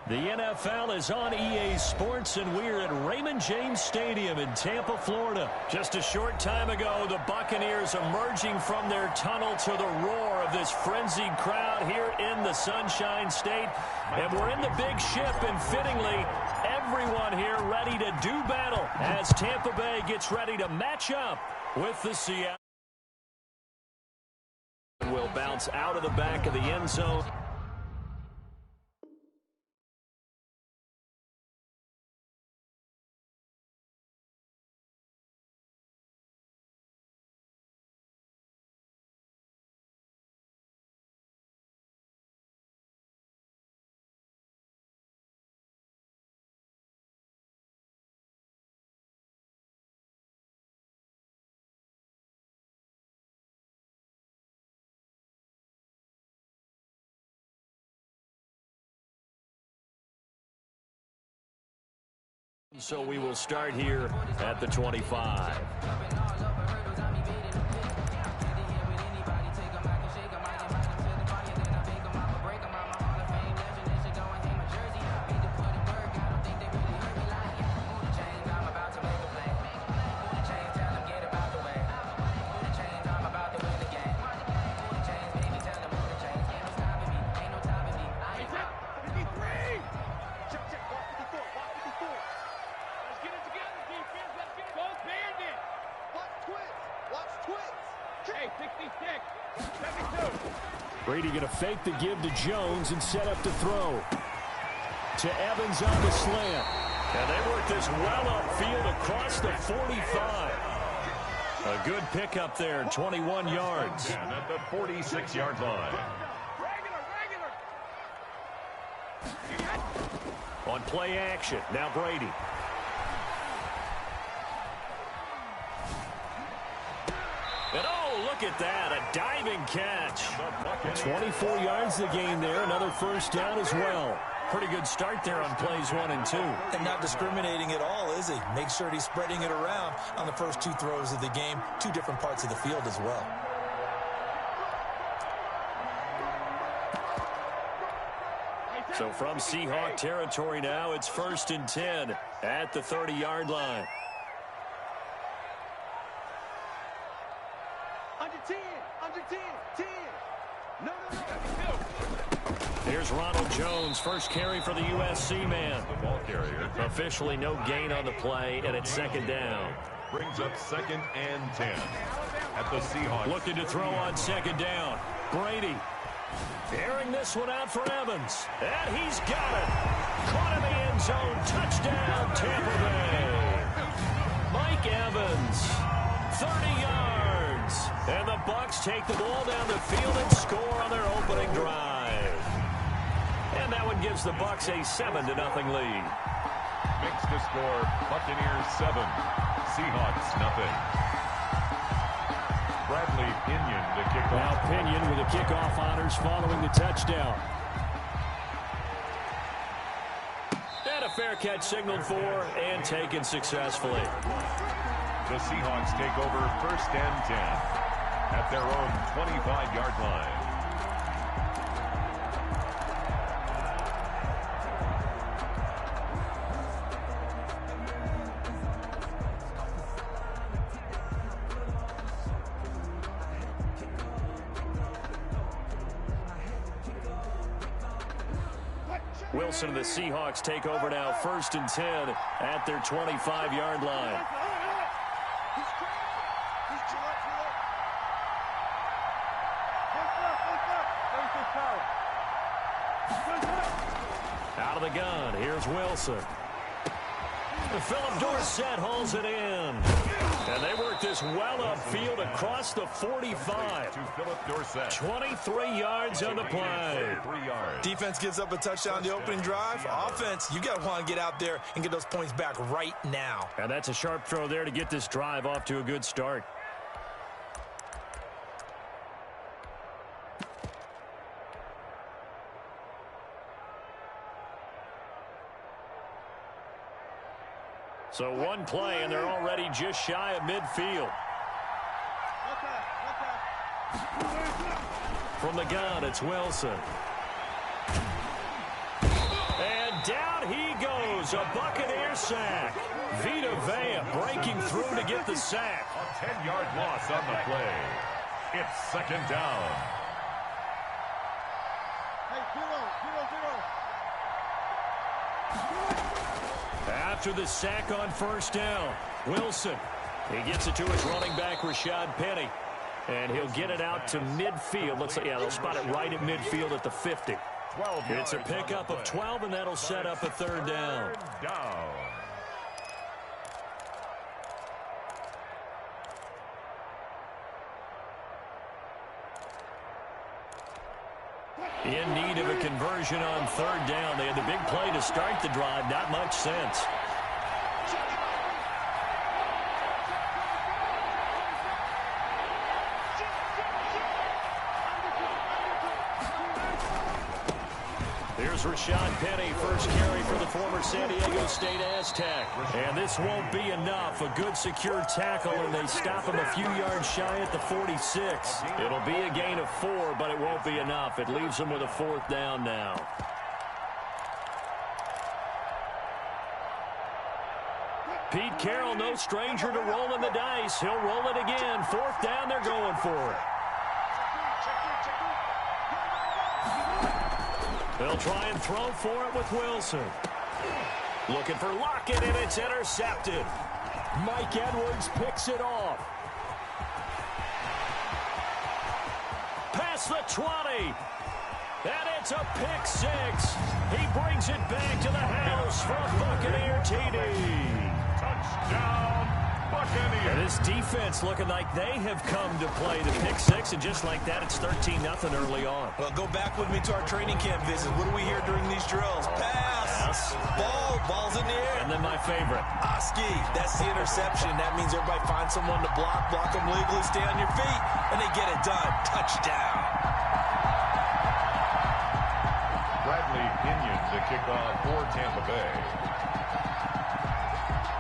The NFL is on EA Sports, and we're at Raymond James Stadium in Tampa, Florida. Just a short time ago, the Buccaneers emerging from their tunnel to the roar of this frenzied crowd here in the Sunshine State. And we're in the big ship, and fittingly, everyone here ready to do battle as Tampa Bay gets ready to match up with the Seattle. Will bounce out of the back of the end zone. So we will start here at the 25. Brady going to fake the give to Jones and set up to throw. To Evans on the slant. And they work this well upfield across the 45. A good pickup there, 21 yards. And at the 46-yard line. On play action, now Brady. And oh, look at that, a diving catch. 24 yards the gain there, another first down as well. Pretty good start there on plays 1 and 2. And not discriminating at all, is he? Make sure he's spreading it around on the first 2 throws of the game, 2 different parts of the field as well. So from Seahawk territory now, it's 1st and 10 at the 30-yard line. Here's Ronald Jones, first carry for the USC man. The ball carrier. Officially no gain on the play, and it's 2nd down. Brings up 2nd and 10 at the Seahawks. Looking to throw on 2nd down. Brady airing this one out for Evans. And he's got it. Caught in the end zone. Touchdown, Tampa Bay. Mike Evans, 30 yards. And the Bucs take the ball down the field and score on their opening drive. And that one gives the Bucs a 7-0 lead. Makes the score Buccaneers 7, Seahawks nothing. Bradley Pinion to kick off. Now Pinion with the kickoff honors following the touchdown. And a fair catch signaled for and taken successfully. The Seahawks take over 1st and 10 at their own 25-yard line. Wilson and the Seahawks take over now, 1st and 10 at their 25-yard line. Out of the gun, here's Wilson. Philip Dorsett hauls it in. And they work this well upfield across the 45. To Philip Dorsett. 23 yards on the play. 3 yards. Defense gives up a touchdown the opening drive. Offense, you got to want to get out there and get those points back right now. And that's a sharp throw there to get this drive off to a good start. So one play, and they're already just shy of midfield. From the gun, it's Wilson. And It's a Buccaneer sack. Vita Vea breaking through to get the sack. A 10-yard loss on the play. It's second down. After the sack on first down, Wilson. He gets it to his running back, Rashad Penny. And he'll get it out to midfield. Looks like, yeah, they'll spot it right at midfield at the 50. It's a pickup of 12, and that'll set up a third down. In need of a conversion on third down. They had the big play to start the drive. Not much sense. Here's Rashad Penny, first carry for the former San Diego State Aztec. And this won't be enough. A good secure tackle, and they stop him a few yards shy at the 46. It'll be a gain of 4, but it won't be enough. It leaves them with a fourth down now. Pete Carroll, no stranger to rolling the dice. He'll roll it again. Fourth down, they're going for it. They'll try and throw for it with Wilson. Looking for Lockett, and it's intercepted. Mike Edwards picks it off. Past the 20. And it's a pick 6. He brings it back to the house for a Buccaneer TD. Touchdown, Buccaneers. And this defense looking like they have come to play the pick 6, and just like that, it's 13-0 early on. Well, go back with me to our training camp visit. What do we hear during these drills? Pass. Ball's in the air. And then my favorite. Oski, that's the interception. That means everybody finds someone to block them legally, stay on your feet, and they get it done. Touchdown. Bradley Pinion to kick off for Tampa Bay.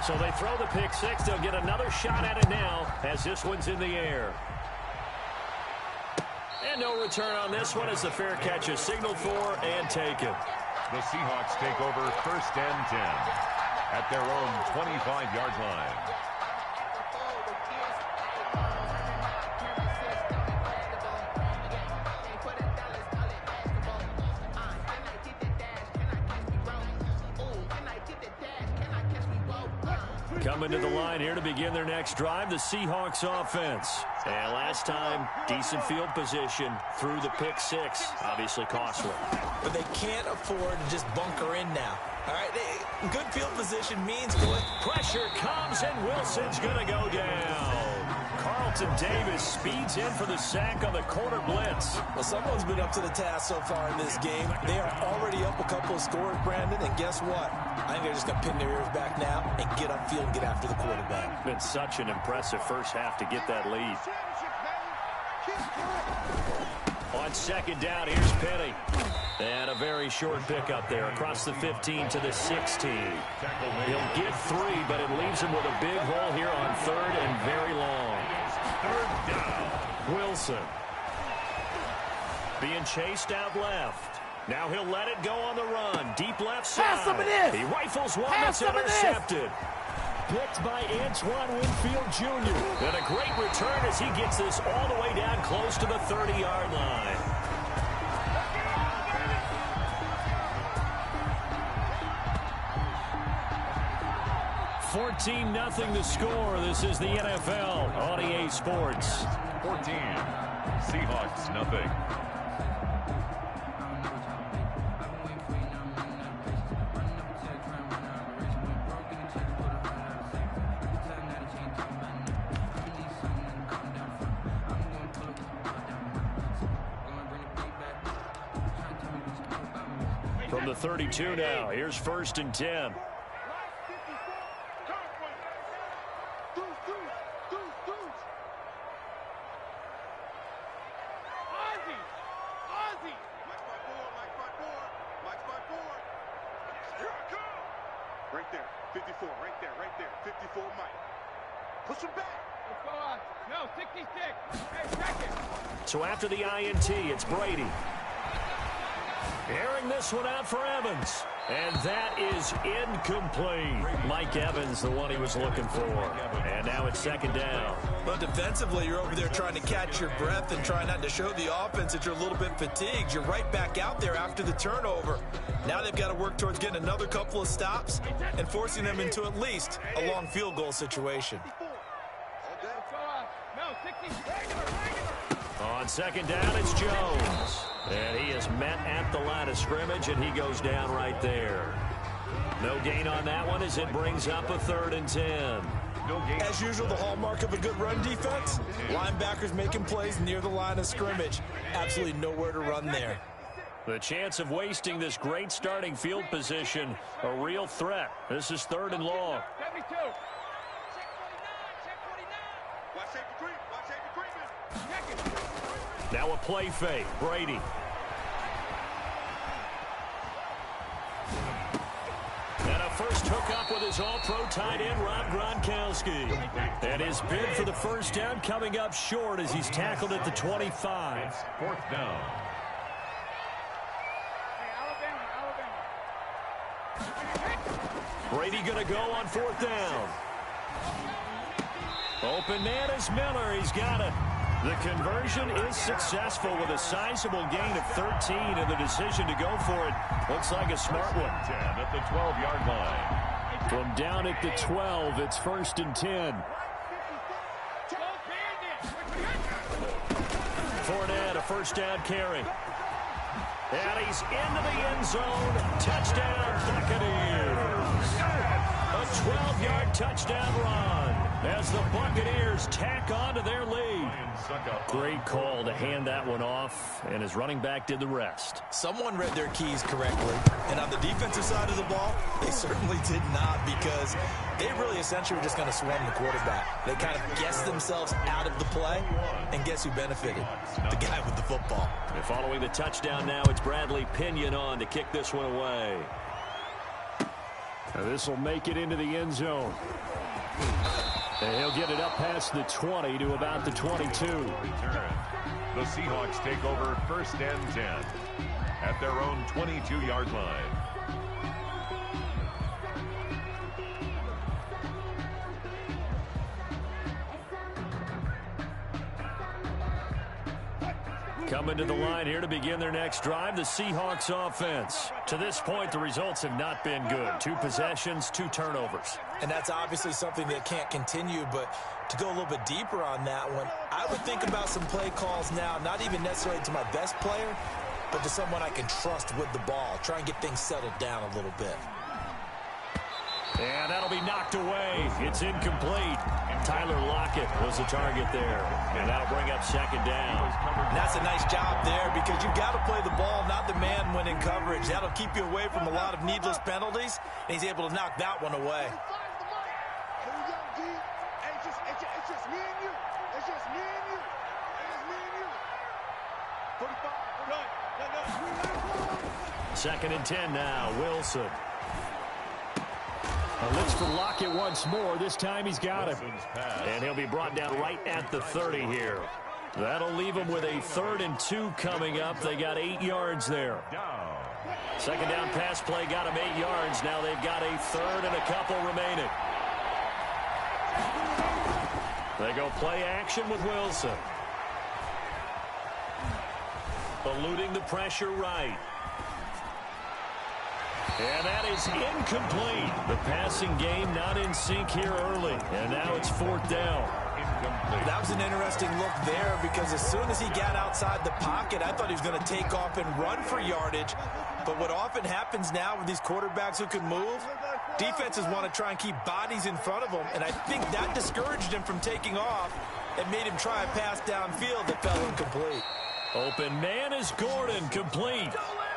So they throw the pick 6. They'll get another shot at it now as this one's in the air. And no return on this one as the fair catch is signaled for and taken. The Seahawks take over first and 10 at their own 25-yard line. Coming to the line here to begin their next drive, the Seahawks offense. And last time, decent field position through the pick 6. Obviously costly. But they can't afford to just bunker in now. All right, good field position means going. Pressure comes, and Wilson's going to go down. Carlton Davis speeds in for the sack on the corner blitz. Well, someone's been up to the task so far in this game. They are already up a couple of scores, Brandon, and guess what? I think they're just going to pin their ears back now and get upfield and get after the quarterback. Been such an impressive first half to get that lead. On second down, here's Penny. And a very short pickup there across the 15 to the 16. He'll get 3, but it leaves him with a big hole here on third and very long. Third down. Wilson. Being chased out left. Now he'll let it go on the run. Deep left side. He rifles one that's intercepted. Picked by Antoine Winfield Jr. And a great return as he gets this all the way down close to the 30-yard line. $14-0 the score. This is the NFL on EA Sports. 14. Seahawks, nothing. From the 32 now, here's first and 10. Right there, 54, right there, 54, Mike. Push him back. Let's go on. No, 66. Hey, check it. So after the INT, it's Brady. Airing this one out for Evans. And that is incomplete. Mike Evans, the one he was looking for. And now it's second down. But defensively, you're over there trying to catch your breath and try not to show the offense that you're a little bit fatigued. You're right back out there after the turnover. Now they've got to work towards getting another couple of stops and forcing them into at least a long field goal situation. On second down, it's Jones. And he is met at the line of scrimmage, and he goes down right there. No gain on that one as it brings up a 3rd and 10. As usual, the hallmark of a good run defense, linebackers making plays near the line of scrimmage. Absolutely nowhere to run there. The chance of wasting this great starting field position, a real threat. This is 3rd and long. Now a play fake. Brady. And a first hookup with his all-pro tight end, Rob Gronkowski. And his bid for the first down coming up short as he's tackled at the 25. It's 4th down. Brady going to go on 4th down. Open man is Miller. He's got it. The conversion is successful with a sizable gain of 13, and the decision to go for it looks like a smart one. 10 at the 12-yard line. From down at the 12, it's 1st and 10. Fournette, a first down carry. And he's into the end zone. Touchdown, Buccaneers. A 12-yard touchdown run as the Buccaneers tack on to their lead. Great call to hand that one off, and his running back did the rest. Someone read their keys correctly, and on the defensive side of the ball, they certainly did not, because they really essentially were just going to swarm the quarterback. They kind of guessed themselves out of the play, and guess who benefited? The guy with the football. And following the touchdown now, it's Bradley Pinion on to kick this one away. This will make it into the end zone. And he'll get it up past the 20 to about the 22. The Seahawks take over 1st and 10 at their own 22-yard line. Coming to the line here to begin their next drive, the Seahawks offense. To this point, the results have not been good. 2 possessions, 2 turnovers. And that's obviously something that can't continue, but to go a little bit deeper on that one, I would think about some play calls now, not even necessarily to my best player, but to someone I can trust with the ball. Try and get things settled down a little bit. And that'll be knocked away. It's incomplete. Tyler Lockett was the target there. And that'll bring up second down. And that's a nice job there, because you've got to play the ball, not the man when in coverage. That'll keep you away from a lot of needless penalties, and he's able to knock that one away. It's just me and you. It's just me and you. It's me and you. 45. Second and 10 now. Wilson. Looks for Lockett once more. This time he's got him. And he'll be brought down right at the 30 here. That'll leave him with a 3rd and 2 coming up. They got 8 yards there. Second down pass play got him 8 yards. Now they've got a 3rd and a couple remaining. They go play action with Wilson. Eluding the pressure right. And that is incomplete. The passing game not in sync here early. And now it's 4th down. That was an interesting look there, because as soon as he got outside the pocket, I thought he was going to take off and run for yardage. But what often happens now with these quarterbacks who can move, defenses want to try and keep bodies in front of them. And I think that discouraged him from taking off and made him try a pass downfield that fell incomplete. Open man is Gordon, complete.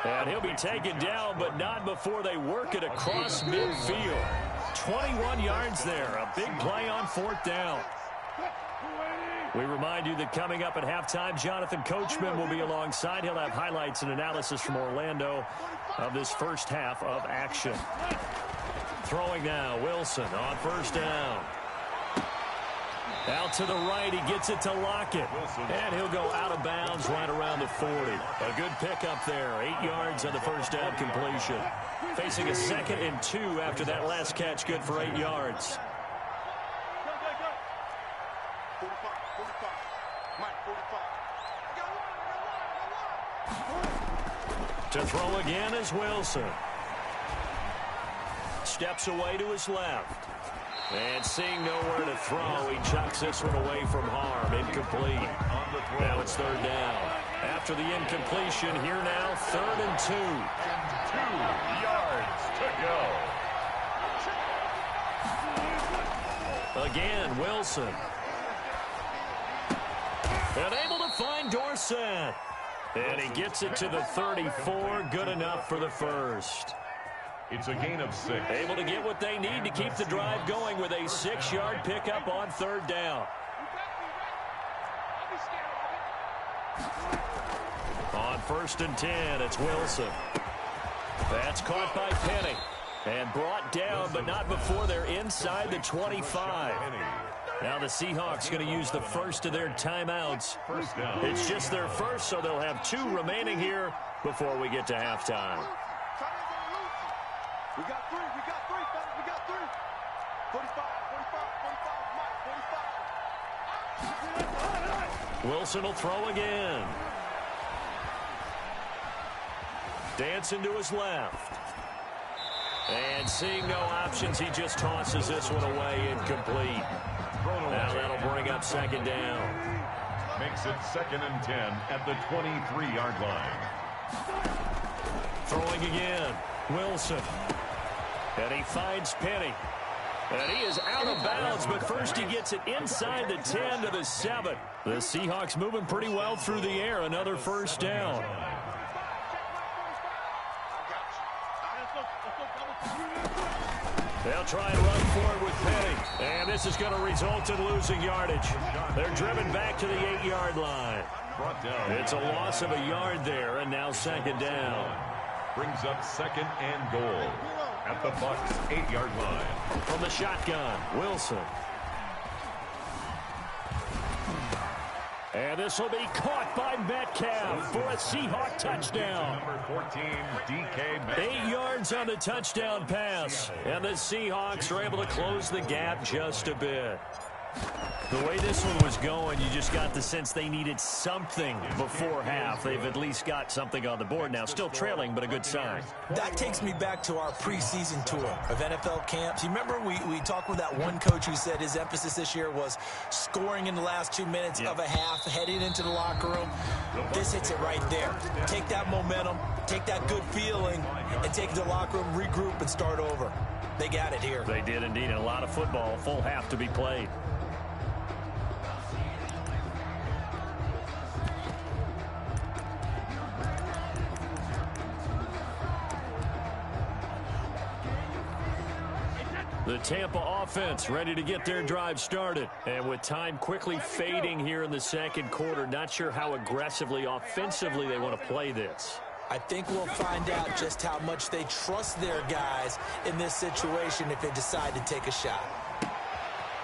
And he'll be taken down, but not before they work it across midfield. 21 yards there. A big play on 4th down. We remind you that coming up at halftime, Jonathan Coachman will be alongside. He'll have highlights and analysis from Orlando of this first half of action. Throwing now, Wilson on 1st down. Out to the right, he gets it to Lockett. And he'll go out of bounds right around the 40. A good pickup there, 8 yards on the first down completion. Facing a 2nd and 2 after that last catch, good for 8 yards. 45. Mike, 45. To throw again is Wilson. Steps away to his left. And seeing nowhere to throw, he chucks this one away from harm. Incomplete. Now it's 3rd down. After the incompletion, here now, 3rd and 2. 2 yards to go. Again, Wilson. And able to find Dorsett. And he gets it to the 34. Good enough for the first. It's a gain of 6. Able to get what they need to keep the drive going with a 6-yard pickup on 3rd down. On 1st and 10, it's Wilson. That's caught by Penny. And brought down, but not before they're inside the 25. Now the Seahawks going to use the first of their timeouts. It's just their first, so they'll have 2 remaining here before we get to halftime. We got 3, fellas, we got 3. 45, Mike, 45. Wilson will throw again. Dancing to his left. And seeing no options, he just tosses this one away, incomplete. Now that'll bring up 2nd down. Makes it 2nd and 10 at the 23-yard line. Throwing again, Wilson. And he finds Penny. And he is out of bounds, but first he gets it inside the 10 to the 7. The Seahawks moving pretty well through the air. Another 1st down. They'll try and run forward with Penny. And this is going to result in losing yardage. They're driven back to the 8-yard line. It's a loss of a yard there, and now 2nd down. Brings up 2nd and goal at the Bucs 8-yard line. From the shotgun, Wilson. And this will be caught by Metcalf for a Seahawk touchdown. Number 14, DK Metcalf. 8 yards on the touchdown pass. And the Seahawks are able to close the gap just a bit. The way this one was going, you just got the sense they needed something before half. They've at least got something on the board now. Still trailing, but a good sign. That takes me back to our preseason tour of NFL camps. You remember we talked with that one coach who said his emphasis this year was scoring in the last 2 minutes of a half, heading into the locker room. This hits it right there. Take that momentum, take that good feeling, and take it to the locker room, regroup, and start over. They got it here. They did indeed. And a lot of football, full half to be played. The Tampa offense ready to get their drive started. And with time quickly fading here in the 2nd quarter, not sure how aggressively, offensively they want to play this. I think we'll find out just how much they trust their guys in this situation if they decide to take a shot.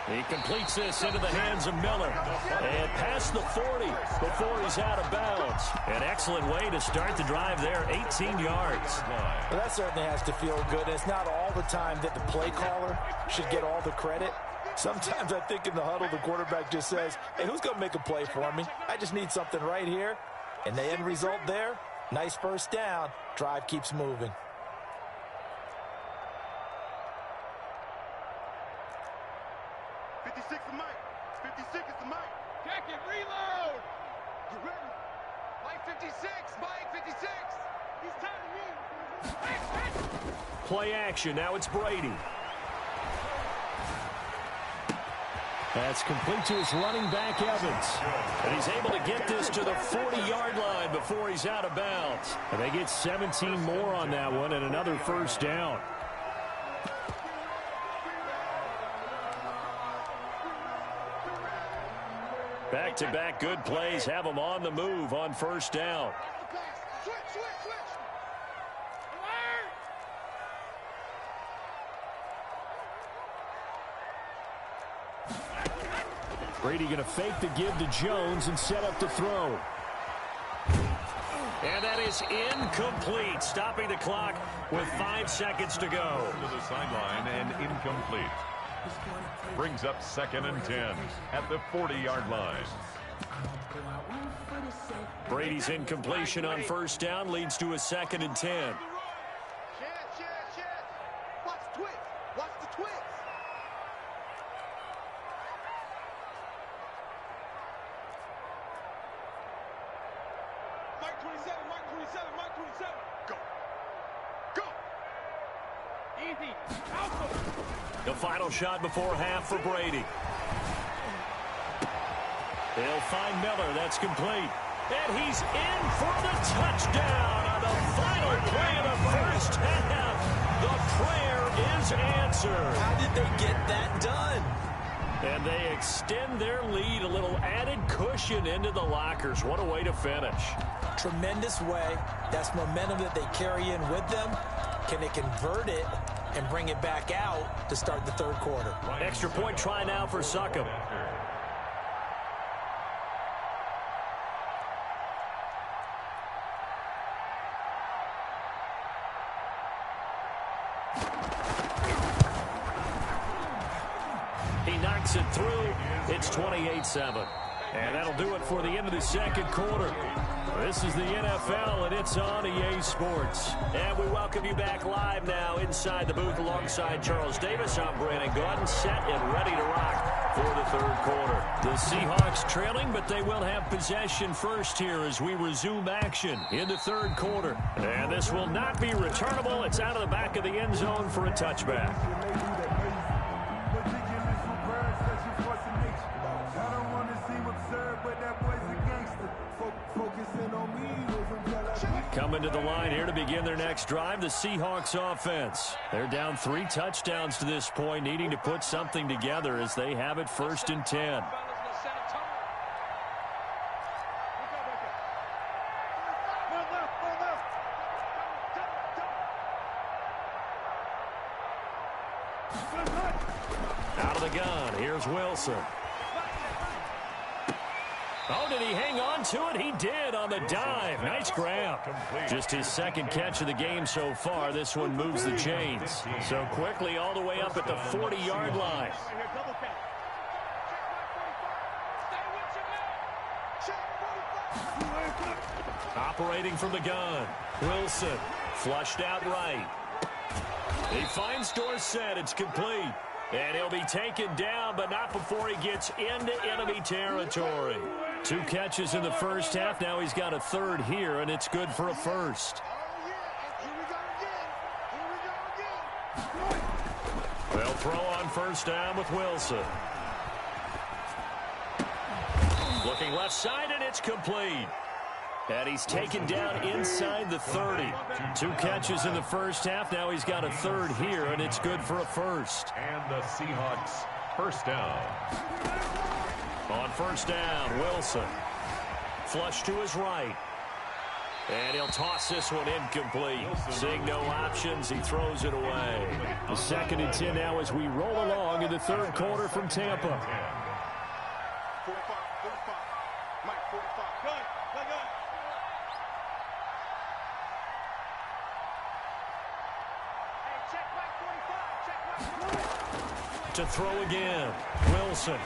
He completes this into the hands of Miller. And past the 40 before he's out of bounds. An excellent way to start the drive there, 18 yards. Well, that certainly has to feel good. It's not all the time that the play caller should get all the credit. Sometimes I think in the huddle, the quarterback just says, hey, who's going to make a play for me? I just need something right here. And the end result there, nice 1st down. Drive keeps moving. Play action. Now it's Brady. That's complete to his running back, Evans. And he's able to get this to the 40-yard line before he's out of bounds. And they get 17 more on that one and another 1st down. Back-to-back good plays have them on the move on 1st down. Brady going to fake the give to Jones and set up to throw. And that is incomplete, stopping the clock with 5 seconds to go. To the sideline and incomplete. Brings up 2nd and 10 at the 40-yard line. Brady's incompletion on first down leads to a 2nd and 10. Watch the twist. Watch the twist. Mike 27, Mike 27, Mike 27. Go. Go. Easy. Alpha. The final shot before half for Brady. They'll find Miller. That's complete. And he's in for the touchdown on the final play of the first half. The prayer is answered. How did they get that done? And they extend their lead, a little added cushion into the lockers. What a way to finish. Tremendous way. That's momentum that they carry in with them. Can they convert it and bring it back out to start the third quarter? Extra point try now for Succop. He knocks it through. It's 28-7. And that'll do it for the end of the second quarter. This is the NFL, and it's on EA Sports. And we welcome you back live now inside the booth alongside Charles Davis. I'm Brandon Gaudin, set and ready to rock for the third quarter. The Seahawks trailing, but they will have possession first here as we resume action in the third quarter. And this will not be returnable. It's out of the back of the end zone for a touchback. Coming to the line here to begin their next drive, the Seahawks offense. They're down 3 touchdowns to this point, needing to put something together as they have it 1st and 10. Out of the gun, here's Wilson. Oh, did he hang on to it? He did on the dive. Nice grab. Just his second catch of the game so far. This one moves the chains. So quickly all the way up at the 40-yard line. Operating from the gun. Wilson flushed out right. He finds Dorsett. It's complete. And he'll be taken down, but not before he gets into enemy territory. 2 catches in the first half. Now he's got a third here, and it's good for a first. They'll throw on first down with Wilson. Looking left side, and it's complete. And he's taken down inside the 30. 2 catches in the first half. Now he's got a third here, and it's good for a first. And the Seahawks first down. On first down, Wilson. Flush to his right. And he'll toss this one incomplete. Seeing no options, he throws it away. The 2nd and 10 now as we roll along in the third quarter from Tampa. 45, 45. Mike, 45. Good. To throw again. Wilson.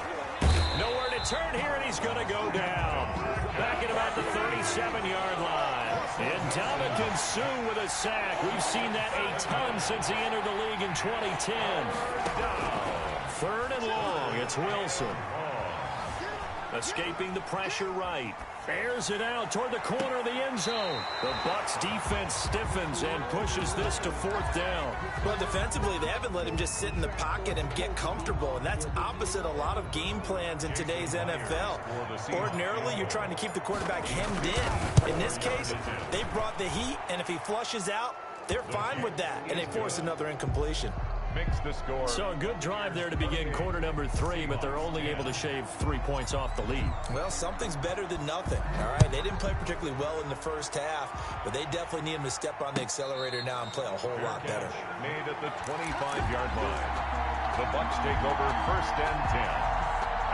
Nowhere to turn here, and he's going to go down. Back at about the 37-yard line. And Ndamukong Suh with a sack. We've seen that a ton since he entered the league in 2010. 3rd and long. It's Wilson. Escaping the pressure right. Airs it out toward the corner of the end zone. The Bucs defense stiffens and pushes this to 4th down. Well, defensively, they haven't let him just sit in the pocket and get comfortable, and that's opposite a lot of game plans in today's NFL. Ordinarily, you're trying to keep the quarterback hemmed in. In this case, they brought the heat, and if he flushes out, they're fine with that, and they force another incompletion. Makes the score. So a good drive there to begin quarter number 3, but they're only able to shave 3 points off the lead. Well, something's better than nothing. All right, they didn't play particularly well in the first half, but they definitely need him to step on the accelerator now and play a whole lot better. Made at the 25-yard line. The Bucs take over 1st and 10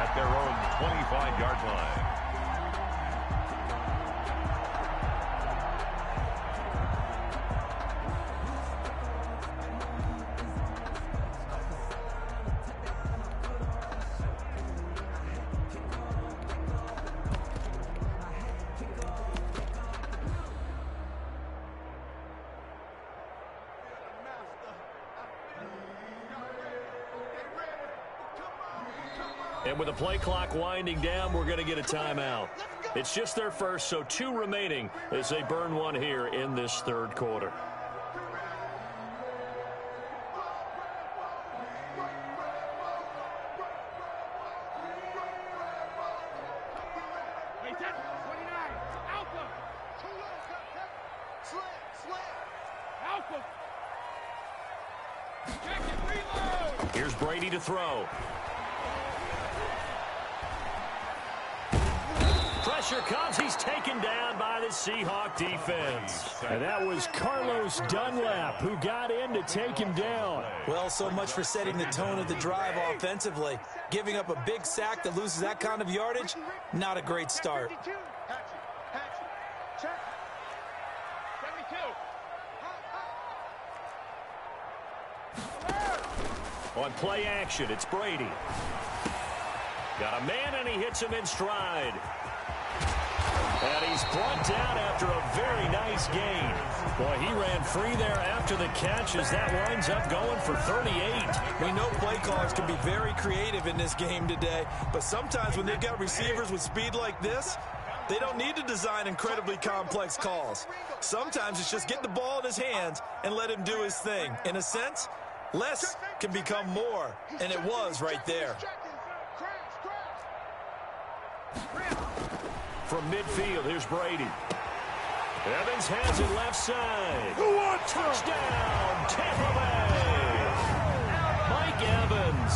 at their own 25-yard line. And with the play clock winding down, we're going to get a timeout. It's just their first, so 2 remaining as they burn one here in this third quarter. Here's Brady to throw. Pressure comes. He's taken down by the Seahawk defense. And that was Carlos Dunlap who got in to take him down. Well, so much for setting the tone of the drive offensively. Giving up a big sack that loses that kind of yardage, not a great start. On play action, it's Brady. Got a man, and he hits him in stride. And he's brought down after a very nice gain. Boy, he ran free there after the catch as that winds up going for 38. We know play callers can be very creative in this game today, but sometimes when they've got receivers with speed like this, they don't need to design incredibly complex calls. Sometimes it's just get the ball in his hands and let him do his thing. In a sense, less can become more, and it was right there. From midfield, here's Brady. Evans has it left side. Touchdown, Tampa Bay. Mike Evans,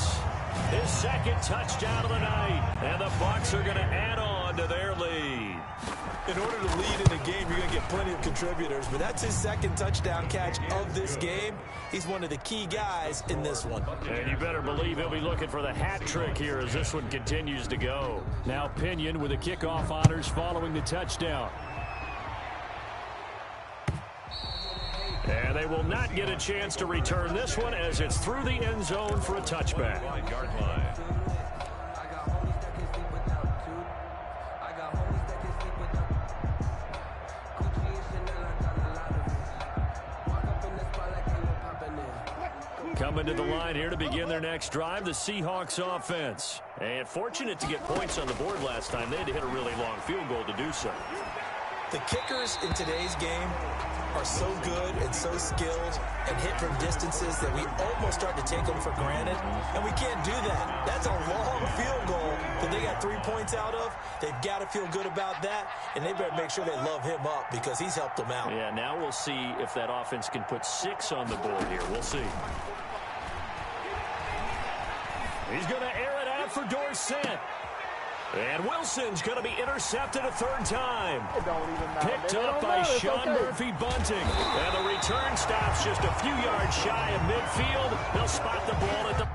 his second touchdown of the night. And the Bucs are going to add on to their lead. In order to lead in a game, you're going to get plenty of contributors, but that's his second touchdown catch of this game. He's one of the key guys in this one. And you better believe he'll be looking for the hat trick here as this one continues to go. Now Pinion with the kickoff honors following the touchdown. And they will not get a chance to return this one as it's through the end zone for a touchback. Yard line. Coming to the line here to begin their next drive, the Seahawks offense. And fortunate to get points on the board last time. They had to hit a really long field goal to do so. The kickers in today's game are so good and so skilled and hit from distances that we almost start to take them for granted, and we can't do that. That's a long field goal that they got 3 points out of. They've got to feel good about that, and they better make sure they love him up because he's helped them out. Yeah, now we'll see if that offense can put 6 on the board here. We'll see. He's going to air it out for Dorsett. And Wilson's going to be intercepted a third time. Picked up by Sean Murphy Bunting. And the return stops just a few yards shy of midfield. They'll spot the ball at the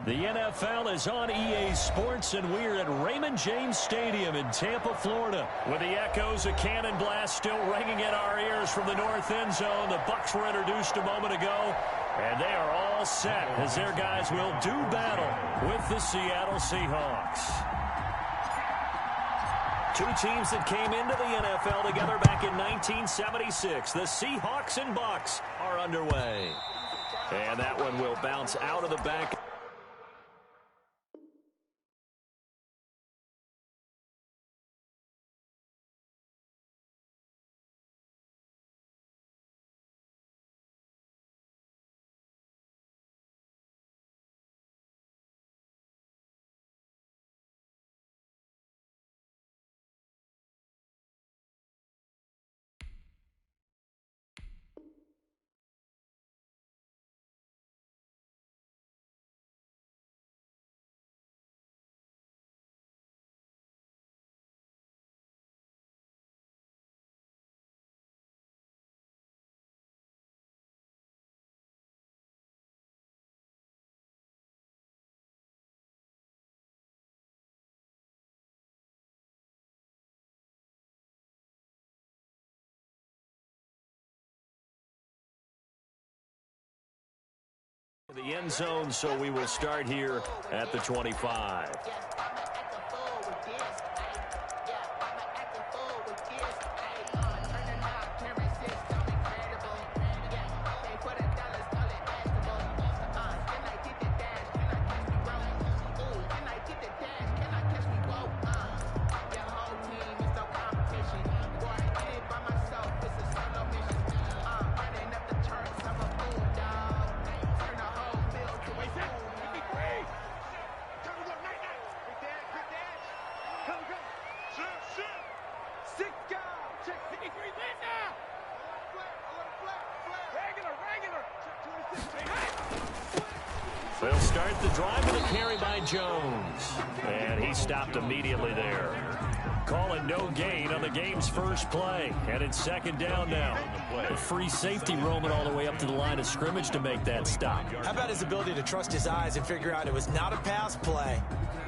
The NFL is on EA Sports, and we're at Raymond James Stadium in Tampa, Florida. With the echoes of Cannon Blast still ringing in our ears from the north end zone. The Bucs were introduced a moment ago, and they are all set as their guys will do battle with the Seattle Seahawks. Two teams that came into the NFL together back in 1976. The Seahawks and Bucs are underway. And that one will bounce out of the back. The end zone, so we will start here at the 25. They'll start the drive with a carry by Jones. And he stopped immediately there. Calling no gain on the game's first play. And it's second down now. A free safety roaming all the way up to the line of scrimmage to make that stop. How about his ability to trust his eyes and figure out it was not a pass play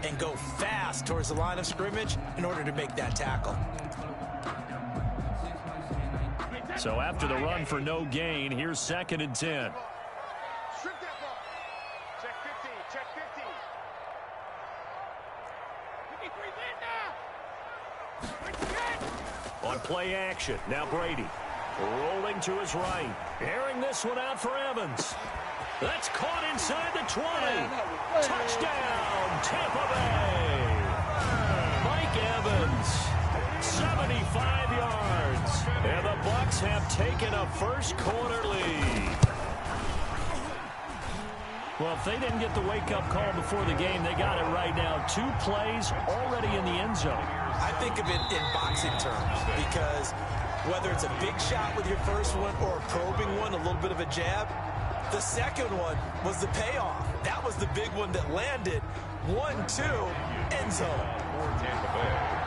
and go fast towards the line of scrimmage in order to make that tackle. So after the run for no gain, here's 2nd and 10. On play action, now Brady. Rolling to his right. Airing this one out for Evans. That's caught inside the 20. Touchdown, Tampa Bay. Mike Evans, 75 yards. And the Bucs have taken a first quarter lead. Well, if they didn't get the wake-up call before the game, they got it right now. 2 plays already in the end zone. I think of it in boxing terms because whether it's a big shot with your first one or a probing one, a little bit of a jab, the second one was the payoff. That was the big one that landed. 1-2, end zone. For Tampa Bay.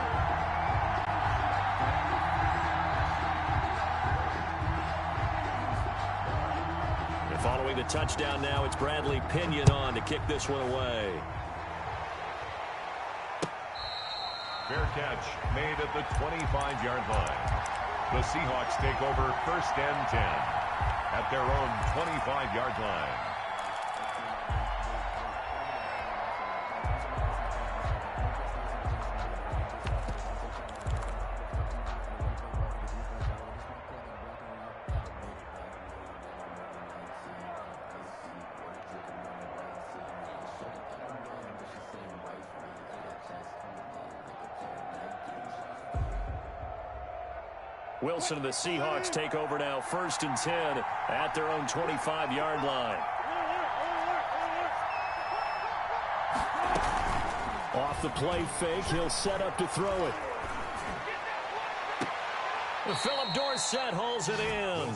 Following the touchdown now, it's Bradley Pinion on to kick this one away. Fair catch made at the 25-yard line. The Seahawks take over 1st and 10 at their own 25-yard line. Wilson and the Seahawks take over now, 1st and 10 at their own 25-yard line. Off the play fake, he'll set up to throw it. Philip Dorsett hauls it in.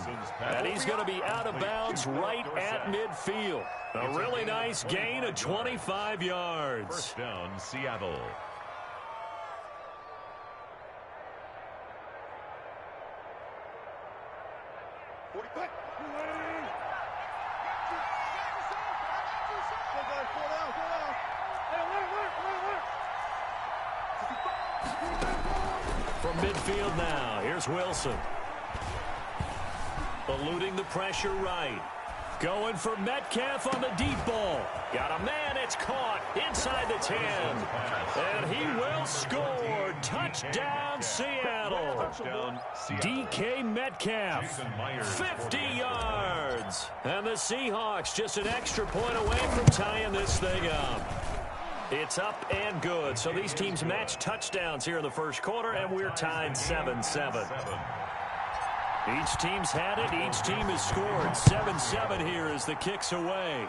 And he's going to be out of bounds right at midfield. A really nice gain of 25 yards. 1st down, Seattle. From midfield now, here's Wilson. Eluding the pressure right. Going for Metcalf on the deep ball. Got a man, it's caught inside the 10. And he will score. Touchdown, Seattle. DK Metcalf, 50 yards. And the Seahawks just an extra point away from tying this thing up. It's up and good. So these teams match touchdowns here in the first quarter, and we're tied 7-7. Each team's had it. Each team has scored. 7-7 here as the kick's away.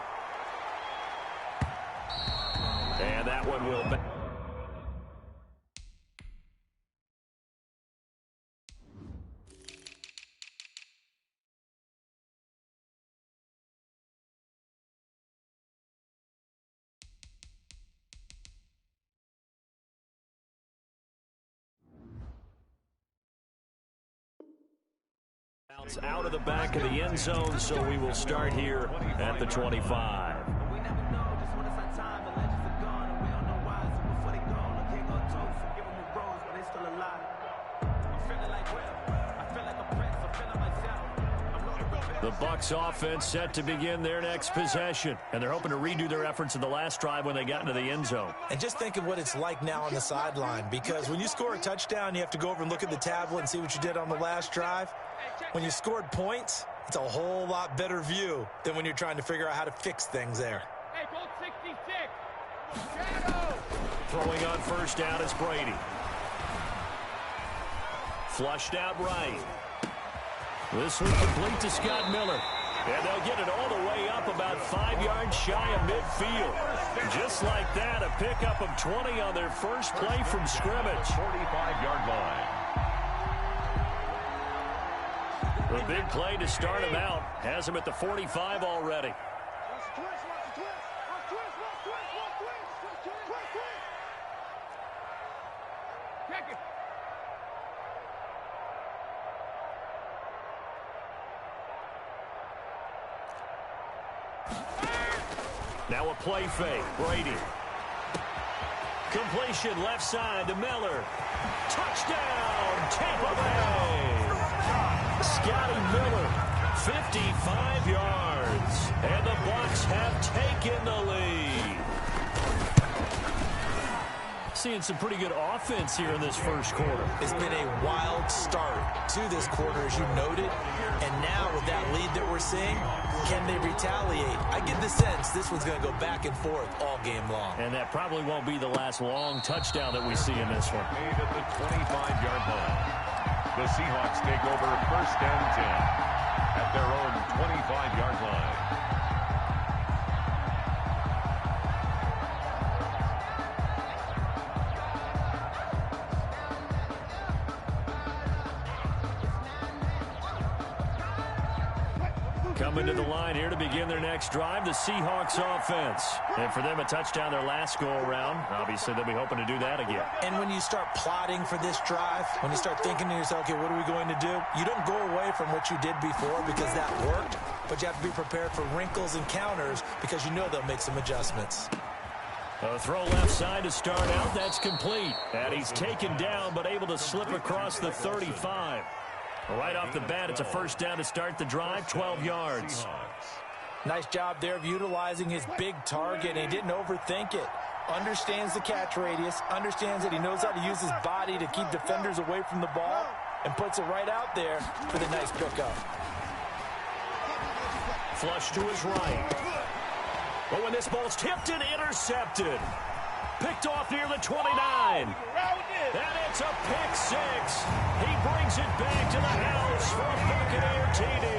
And that one will... out of the back of the end zone, so we will start here at the 25. The Bucs offense set to begin their next possession, and they're hoping to redo their efforts in the last drive when they got into the end zone. And just think of what it's like now on the sideline, because when you score a touchdown, you have to go over and look at the tablet and see what you did on the last drive. When you scored points, it's a whole lot better view than when you're trying to figure out how to fix things there. Hey, Colt 66. Shadow. Throwing on first down is Brady. Flushed out right. This one complete to Scott Miller. And they'll get it all the way up about 5 yards shy of midfield. Just like that, a pickup of 20 on their first play from scrimmage. 45-yard line. The big play to start him out has him at the 45 already. Now a play fake. Brady. Completion left side to Miller. Touchdown, Tampa Bay. Scotty Miller, 55 yards. And the Bucs have taken the lead. Seeing some pretty good offense here in this first quarter. It's been a wild start to this quarter, as you noted. And now with that lead that we're seeing, can they retaliate? I get the sense this one's going to go back and forth all game long. And that probably won't be the last long touchdown that we see in this one. Made at the 25-yard line. The Seahawks take over first and 10 at their own 25-yard line. Coming to the line here to begin their next drive, the Seahawks offense. And for them, a touchdown their last go-around. Obviously, they'll be hoping to do that again. And when you start plotting for this drive, when you start thinking to yourself, okay, what are we going to do? You don't go away from what you did before because that worked, but you have to be prepared for wrinkles and counters because you know they'll make some adjustments. A throw left side to start out. That's complete. And he's taken down, but able to slip across the 35. Right off the bat, it's a first down to start the drive, 12 yards. Nice job there of utilizing his big target, and he didn't overthink it. Understands the catch radius, understands that he knows how to use his body to keep defenders away from the ball, and puts it right out there for the nice pickup. Flush to his right. But when this ball's tipped and intercepted. Picked off near the 29. And it's a pick six. He brings it back to the house for a Buccaneer TD.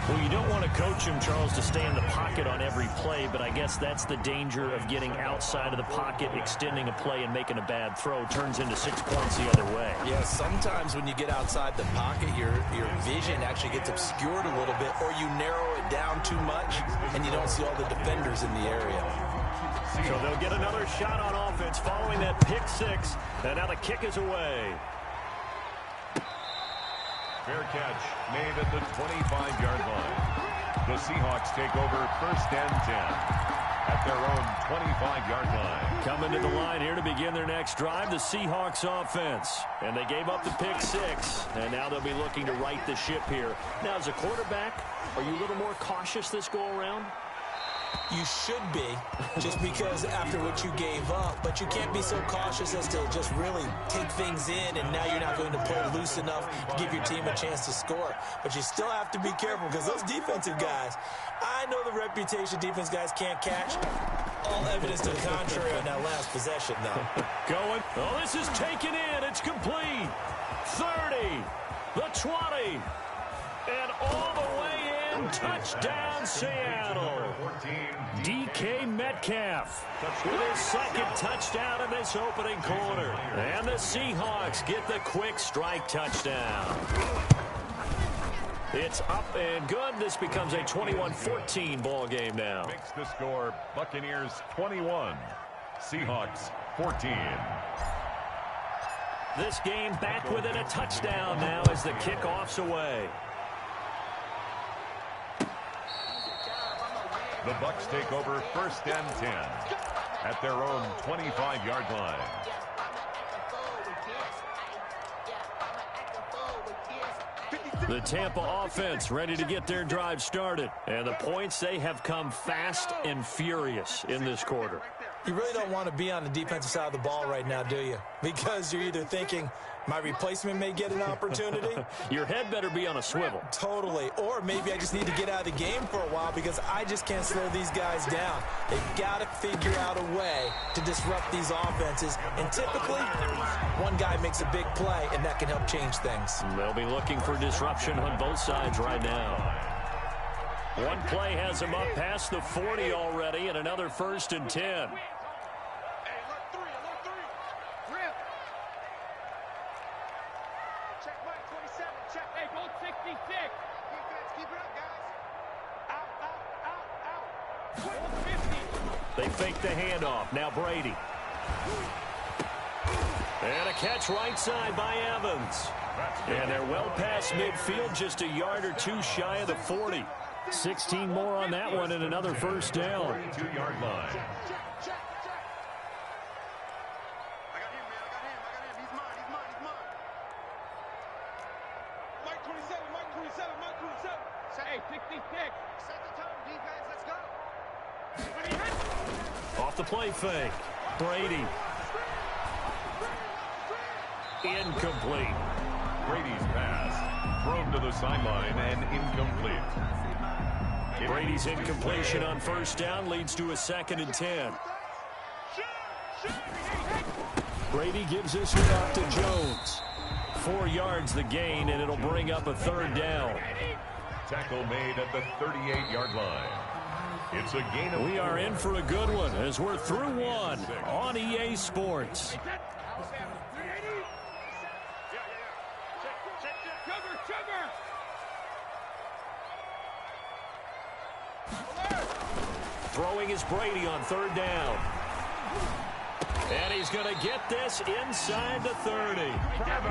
Well, you don't want to coach him, Charles, to stay in the pocket on every play, but I guess that's the danger of getting outside of the pocket, extending a play, and making a bad throw. Turns into 6 points the other way. Yeah, sometimes when you get outside the pocket, your vision actually gets obscured a little bit, or you narrow it down too much, and you don't see all the defenders in the area. So they'll get another shot on offense following that pick six, and now the kick is away. Fair catch made at the 25-yard line. The Seahawks take over first and 10. at their own 25-yard line. Coming to the line here to begin their next drive, the Seahawks offense. And they gave up the pick 6, and now they'll be looking to right the ship here. Now, as a quarterback, are you a little more cautious this go-around? You should be, just because after what you gave up. But you can't be so cautious as to just really take things in, and now you're not going to play loose enough to give your team a chance to score. But you still have to be careful, because those defensive guys, I know the reputation defense guys can't catch. All evidence to the contrary on that last possession, though. Going. Oh, this is taken in. It's complete. 30, the 20, and all the way in. Touchdown, Seattle. DK Metcalf with his second touchdown in this opening quarter. And the Seahawks get the quick strike touchdown. It's up and good. This becomes a 21-14 ball game now. Makes the score Buccaneers 21, Seahawks 14. This game back within a touchdown now as the kickoff's away. The Bucs take over 1st and 10 at their own 25-yard line. The Tampa offense ready to get their drive started. And the points, they have come fast and furious in this quarter. You really don't want to be on the defensive side of the ball right now, do you? Because you're either thinking, my replacement may get an opportunity. Your head better be on a swivel. Totally. Or maybe I just need to get out of the game for a while because I just can't slow these guys down. They've got to figure out a way to disrupt these offenses. And typically, one guy makes a big play, and that can help change things. They'll be looking for disruption on both sides right now. One play has him up past the 40 already, and another 1st and 10. They fake the handoff. Now Brady. And a catch right side by Evans. And they're well past midfield, just a yard or two shy of the 40. 16 more on that one and another 1st down. 2-yard line. Off the play fake. Brady. Incomplete. Brady's pass thrown to the sideline and incomplete. Brady's incompletion on 1st down leads to a 2nd and 10. Brady gives this one off to Jones. 4 yards the gain, and it'll bring up a 3rd down. Tackle made at the 38-yard line. It's a gain of 4. We are in for a good one as we're through one on EA Sports. Throwing is Brady on 3rd down. And he's going to get this inside the 30.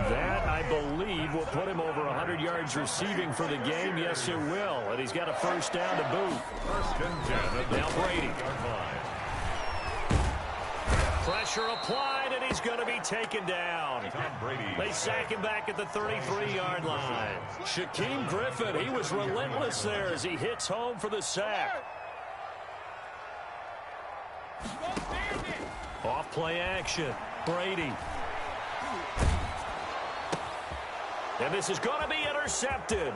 That, I believe, will put him over 100 yards receiving for the game. Yes, it will. And he's got a 1st down to boot. 1st and 10. Now Brady. Pressure applied, and he's going to be taken down. They sack him back at the 33-yard line. Shaquem Griffin, he was relentless there as he hits home for the sack. Off play action. Brady. And this is going to be intercepted.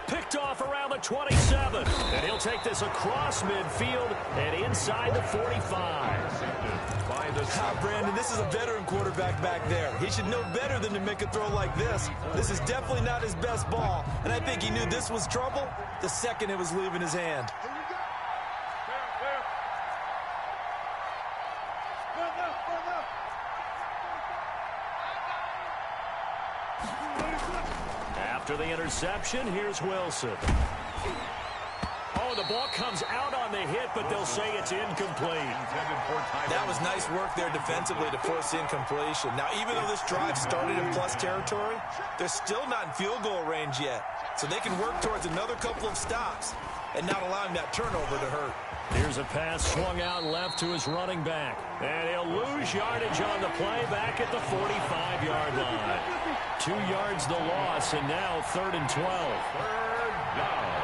Picked off around the 27. And he'll take this across midfield and inside the 45. Brandon, this is a veteran quarterback back there. He should know better than to make a throw like this. This is definitely not his best ball. And I think he knew this was trouble the second it was leaving his hand. After the interception, here's Wilson. Oh, the ball comes out on the hit, but they'll say it's incomplete. That was nice work there defensively to force incompletion. Now, even though this drive started in plus territory, they're still not in field goal range yet. So they can work towards another couple of stops and not allowing that turnover to hurt. Here's Here's a pass swung out left to his running back. And he'll lose yardage on the play back at the 45-yard line. 2 yards the loss, and now 3rd and 12. Third down.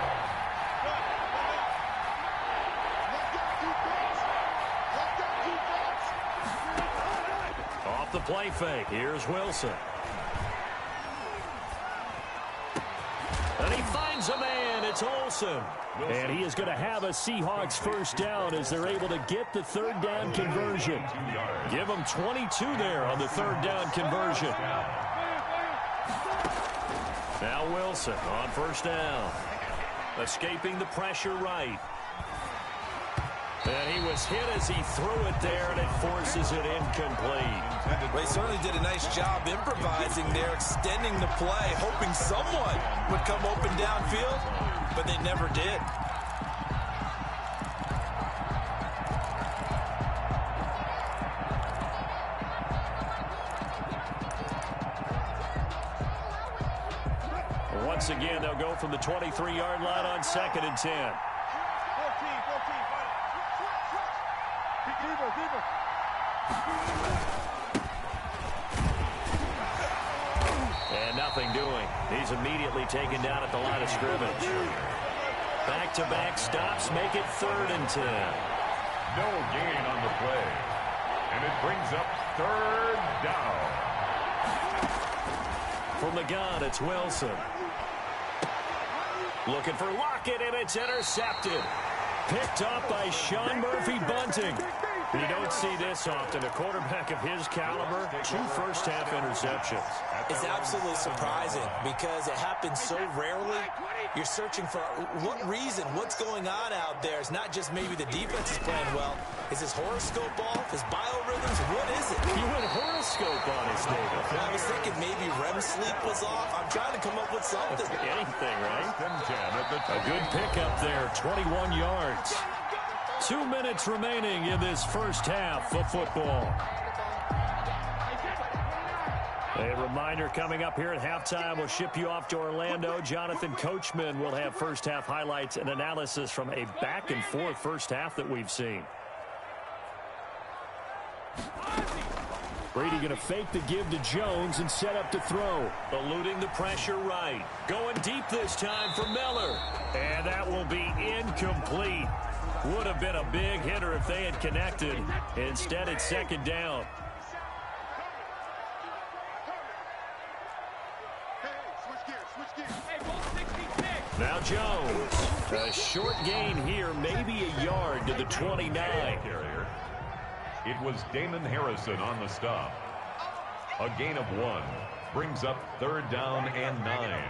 Off the play fake. Here's Wilson. And he finds a man. It's Olsen. And he is going to have a Seahawks first down as they're able to get the 3rd down conversion. Give them 22 there on the 3rd down conversion. Now Wilson on first down. Escaping the pressure right. And he was hit as he threw it there, and it forces it incomplete. They certainly did a nice job improvising there, extending the play, hoping someone would come open downfield, but they never did. Once again, they'll go from the 23-yard line on 2nd and 10. And nothing doing. He's immediately taken down at the line of scrimmage. Back-to-back stops make it 3rd and 10. No gain on the play. And it brings up 3rd down. From the gun, it's Wilson. Looking for Lockett, and it's intercepted. Picked up by Sean Murphy-Bunting. You don't see this often. A quarterback of his caliber, 2 first-half interceptions. It's absolutely surprising because it happens so rarely. You're searching for what reason, what's going on out there. It's not just maybe the defense is playing well. Is his horoscope off? His biorhythms? What is it? You went horoscope on us, David. Well, I was thinking maybe REM sleep was off. I'm trying to come up with something. Anything, right? 10 at the A good pickup there, 21 yards. 2 minutes remaining in this first half of football. A reminder coming up here at halftime. We'll ship you off to Orlando. Jonathan Coachman will have first half highlights and analysis from a back-and-forth first half that we've seen. Brady going to fake the give to Jones and set up to throw. Eluding the pressure right. Going deep this time for Miller. And that will be incomplete. Would have been a big hitter if they had connected. Instead, it's 2nd down. Now Jones. A short gain here, maybe a yard to the 29. It was Damon Harrison on the stop. A gain of 1 brings up 3rd down and 9.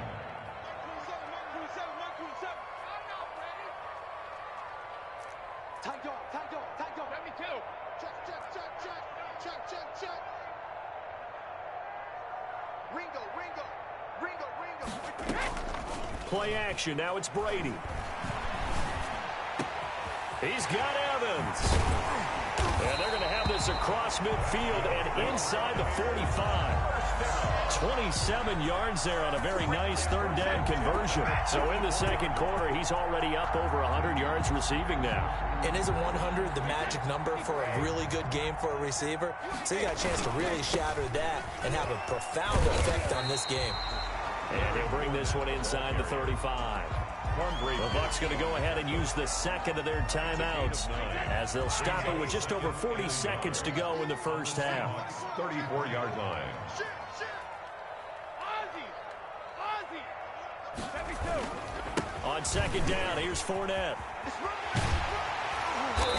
Play action. Now it's Brady. He's got Evans. And they're going to have this across midfield and inside the 45. 27 yards there on a very nice 3rd down conversion. So in the second quarter, he's already up over 100 yards receiving now. And isn't 100 the magic number for a really good game for a receiver? So you got a chance to really shatter that and have a profound effect on this game. And he'll bring this one inside the 35. The Bucs going to go ahead and use the second of their timeouts as they'll stop it with just over 40 seconds to go in the first half. 34-yard line. On 2nd down, here's Fournette.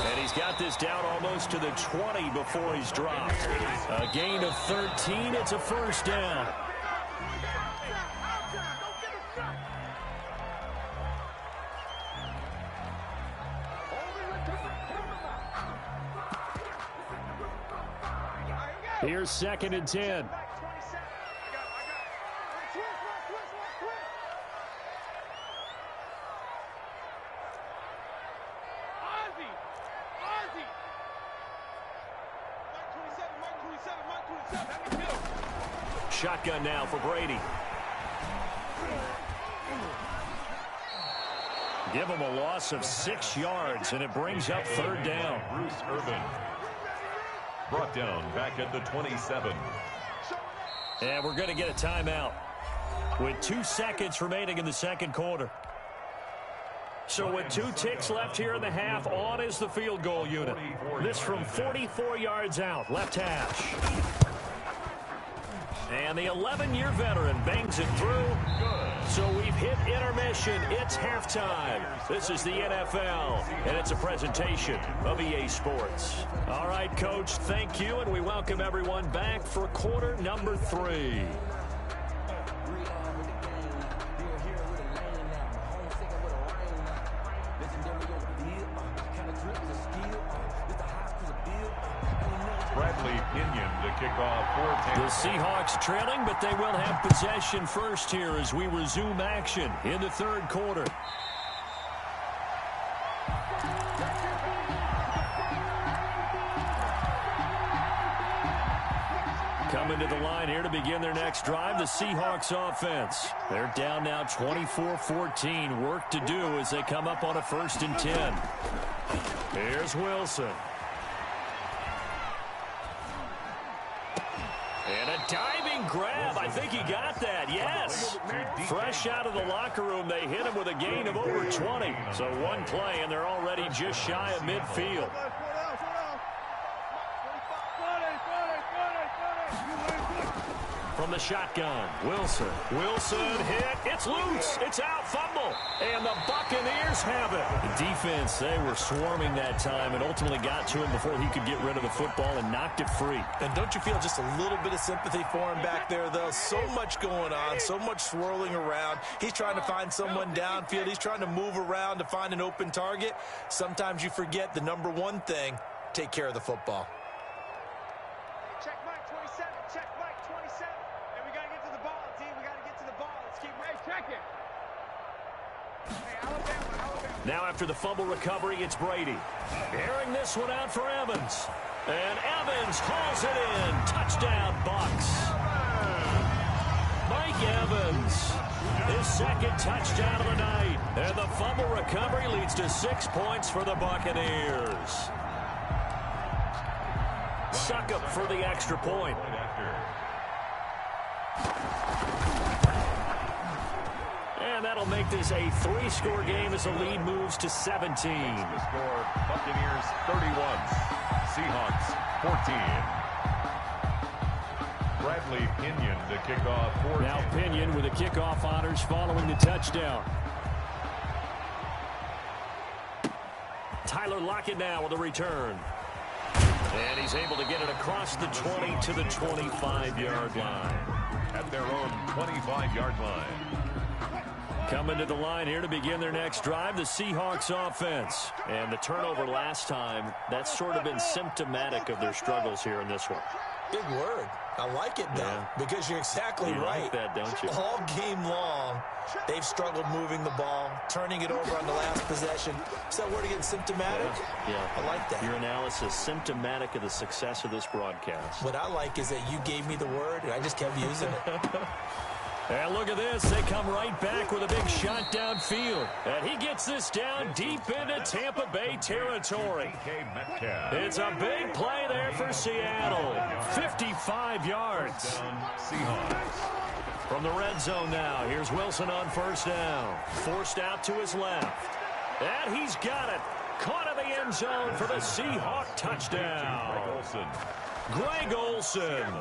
And he's got this down almost to the 20 before he's dropped. A gain of 13. It's a first down. Here's 2nd and 10. Shotgun now for Brady. Give them a loss of 6 yards, and it brings up 3rd down. Bruce Irvin brought down back at the 27. And we're going to get a timeout with 2 seconds remaining in the second quarter. So with 2 ticks left here in the half, on is the field goal unit. This from 44 yards out, left hash. And the 11-year veteran bangs it through. So we've hit intermission. It's halftime. This is the NFL, and it's a presentation of EA Sports. All right, Coach, thank you, and we welcome everyone back for quarter number 3. The Seahawks trailing, but they will have possession first here as we resume action in the third quarter. Coming to the line here to begin their next drive, the Seahawks offense. They're down now 24-14. Work to do as they come up on a 1st and 10. Here's Wilson. And a diving grab. I think he got that. Yes. Fresh out of the locker room, they hit him with a gain of over 20. So 1 play, and they're already just shy of midfield. From the shotgun, Wilson. Wilson hit. It's loose. It's out. Fumble. And the Buccaneers have it. The defense, they were swarming that time and ultimately got to him before he could get rid of the football and knocked it free. And don't you feel just a little bit of sympathy for him back there, though? So much going on, so much swirling around. He's trying to find someone downfield. He's trying to move around to find an open target. Sometimes you forget the number one thing, take care of the football. Check Mike 27. Check Mike 27. And we got to get to the ball, team. We got to get to the ball. Let's keep check it. Hey, Alabama. Now after the fumble recovery, it's Brady. Airing this one out for Evans. And Evans hauls it in. Touchdown, Bucs. Mike Evans, his 2nd touchdown of the night. And the fumble recovery leads to 6 points for the Buccaneers. Succop for the extra point. And that'll make this a 3-score game as the lead moves to 17. The score, Buccaneers 31, Seahawks 14. Bradley Pinion to kick off for now Pinion with the kickoff honors following the touchdown. Tyler Lockett now with a return. And he's able to get it across the 20 to the 25-yard line. At their own 25-yard line. Coming to the line here to begin their next drive, the Seahawks offense. And the turnover last time, that's sort of been symptomatic of their struggles here in this one. Big word. I like it, though, because you're exactly right. Like that, don't you? All game long, they've struggled moving the ball, turning it over on the last possession. Is that word again, symptomatic? Yeah. I like that. Your analysis, symptomatic of the success of this broadcast. What I like is that you gave me the word, and I just kept using it. And look at this. They come right back with a big shot downfield. And he gets this down deep into Tampa Bay territory. It's a big play there for Seattle. 55 yards. From the red zone now, here's Wilson on 1st down. Forced out to his left. And he's got it. Caught in the end zone for the Seahawk touchdown. Greg Olsen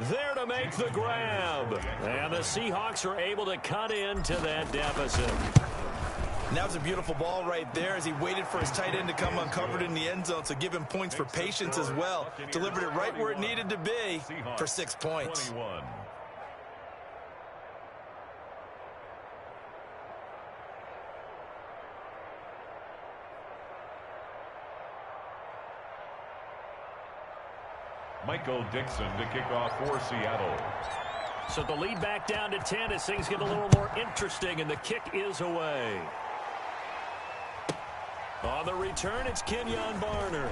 there to make the grab. And the Seahawks are able to cut into that deficit. And that was a beautiful ball right there as he waited for his tight end to come uncovered in the end zone, so give him points for patience as well. Delivered it right where it needed to be for 6 points. Michael Dixon to kick off for Seattle. So the lead back down to 10 as things get a little more interesting, and the kick is away. On the return, it's Kenyon Barner.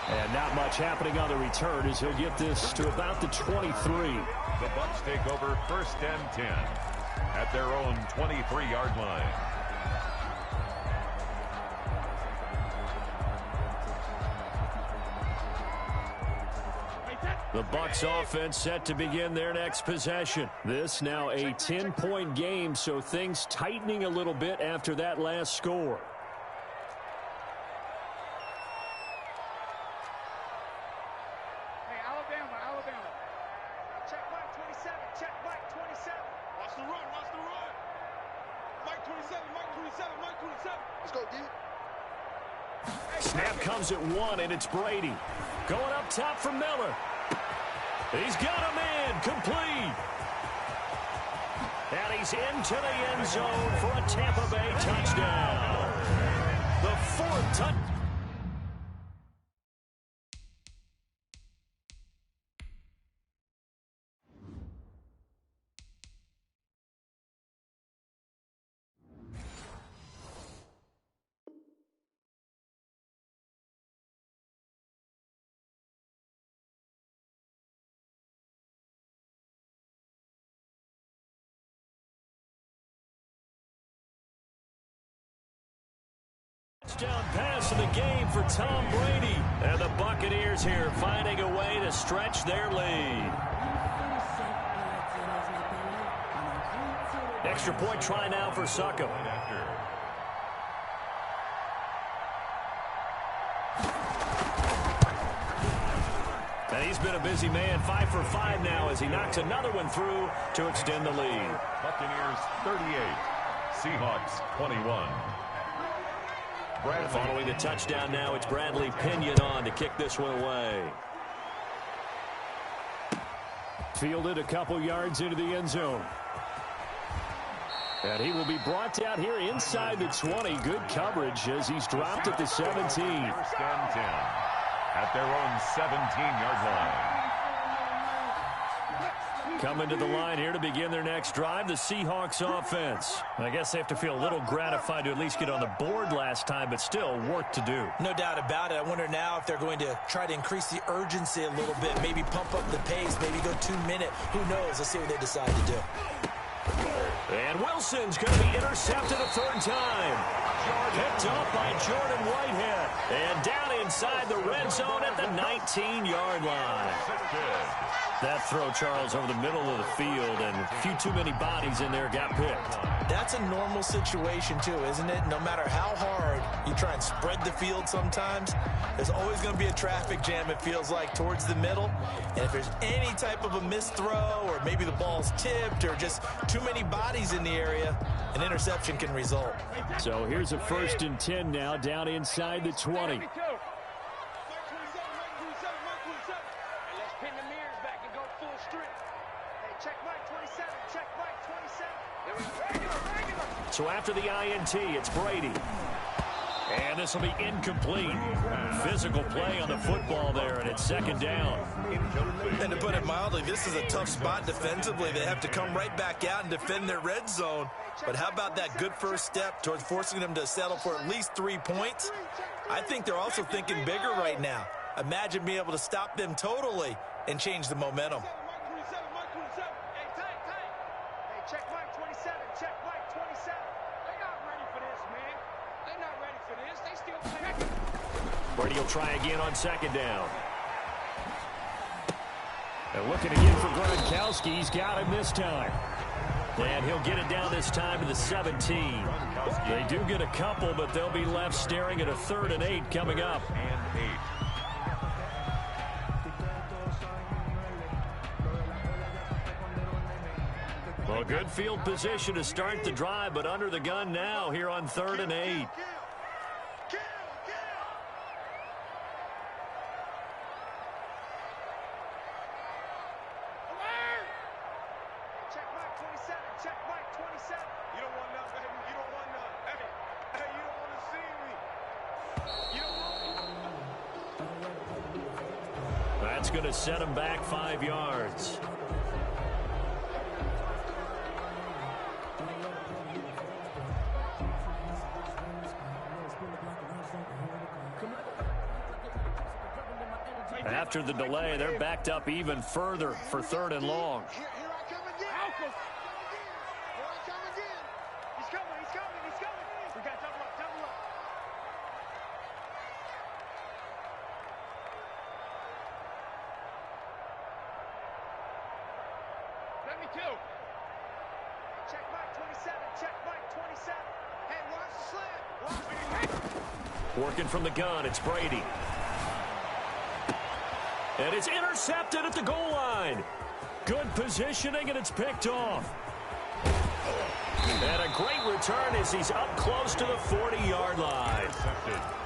And not much happening on the return as he'll get this to about the 23. The Bucs take over 1st and 10 at their own 23-yard line. The Bucs offense set to begin their next possession. This now a 10-point game, so things tightening a little bit after that last score. Hey, Alabama, Alabama. Check Mike 27, check Mike 27. Watch the run, watch the run. Mike 27, Mike 27, Mike 27. Let's go, D. Snap comes at 1, and it's Brady. Going up top for Miller. He's got a man complete. And he's into the end zone for a Tampa Bay touchdown. The 4th touchdown. Touchdown pass of the game for Tom Brady. And the Buccaneers here finding a way to stretch their lead. Extra point try now for Succop. And he's been a busy man, 5 for 5 now as he knocks another one through to extend the lead. Buccaneers 38, Seahawks 21. Following the touchdown now, it's Bradley Pinion on to kick this one away. Fielded a couple yards into the end zone. And he will be brought down here inside the 20. Good coverage as he's dropped at the 17. First and 10 at their own 17-yard line. Coming to the line here to begin their next drive, the Seahawks offense. I guess they have to feel a little gratified to at least get on the board last time, but still work to do. No doubt about it. I wonder now if they're going to try to increase the urgency a little bit, maybe pump up the pace, maybe go 2-minute. Who knows? Let's see what they decide to do. And Wilson's going to be intercepted a 3rd time. Picked up by Jordan Whitehead. And down inside the red zone at the 19-yard line. That throw, Charles, over the middle of the field, and a few too many bodies in there got picked. That's a normal situation, too, isn't it? No matter how hard you try and spread the field sometimes, there's always going to be a traffic jam, it feels like, towards the middle. And if there's any type of a missed throw, or maybe the ball's tipped, or just too many bodies in the area, an interception can result. So here's a 1st and 10 now, down inside the 20. So after the INT, it's Brady. And this will be incomplete. Physical play on the football there, and it's 2nd down. And to put it mildly, this is a tough spot defensively. They have to come right back out and defend their red zone. But how about that good first step towards forcing them to settle for at least 3 points? I think they're also thinking bigger right now. Imagine being able to stop them totally and change the momentum. Brady will try again on 2nd down. And looking again for Gronkowski. He's got him this time. And he'll get it down this time to the 17. They do get a couple, but they'll be left staring at a 3rd and 8 coming up. Well, good field position to start the drive, but under the gun now here on 3rd and 8. That's going to set him back 5 yards. After the delay, they're backed up even further for 3rd and long. Here I come again. Here I come again. He's coming. We got double up. Let me kill. Check Mike 27. Check Mike 27. Hey, watch the slam. Working from the gun, it's Brady. And it's intercepted at the goal line. Good positioning, and it's picked off. And a great return as he's up close to the 40-yard line.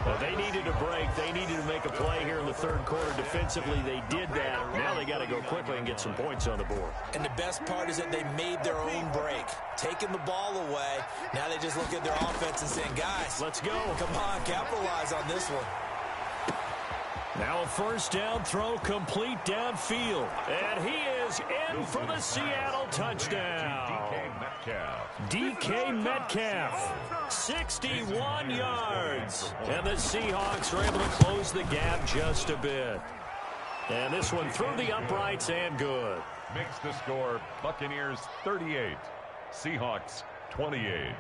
Well, they needed a break. They needed to make a play here in the third quarter. Defensively, they did that. Now they got to go quickly and get some points on the board. And the best part is that they made their own break. Taking the ball away. Now they just look at their offense and saying, guys, let's go. Come on, capitalize on this one. Now a first down throw complete downfield. And he is in for the Seattle touchdown. DK Metcalf, 61 yards. And the Seahawks are able to close the gap just a bit. And this one through the uprights and good. Makes the score Buccaneers 38, Seahawks 28.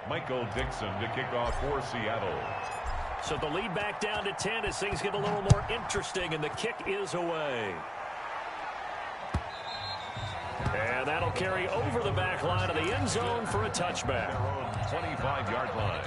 Michael Dixon to kick off for Seattle. So the lead back down to 10 as things get a little more interesting, and the kick is away. And that'll carry over the back line of the end zone for a touchback. 25-yard line.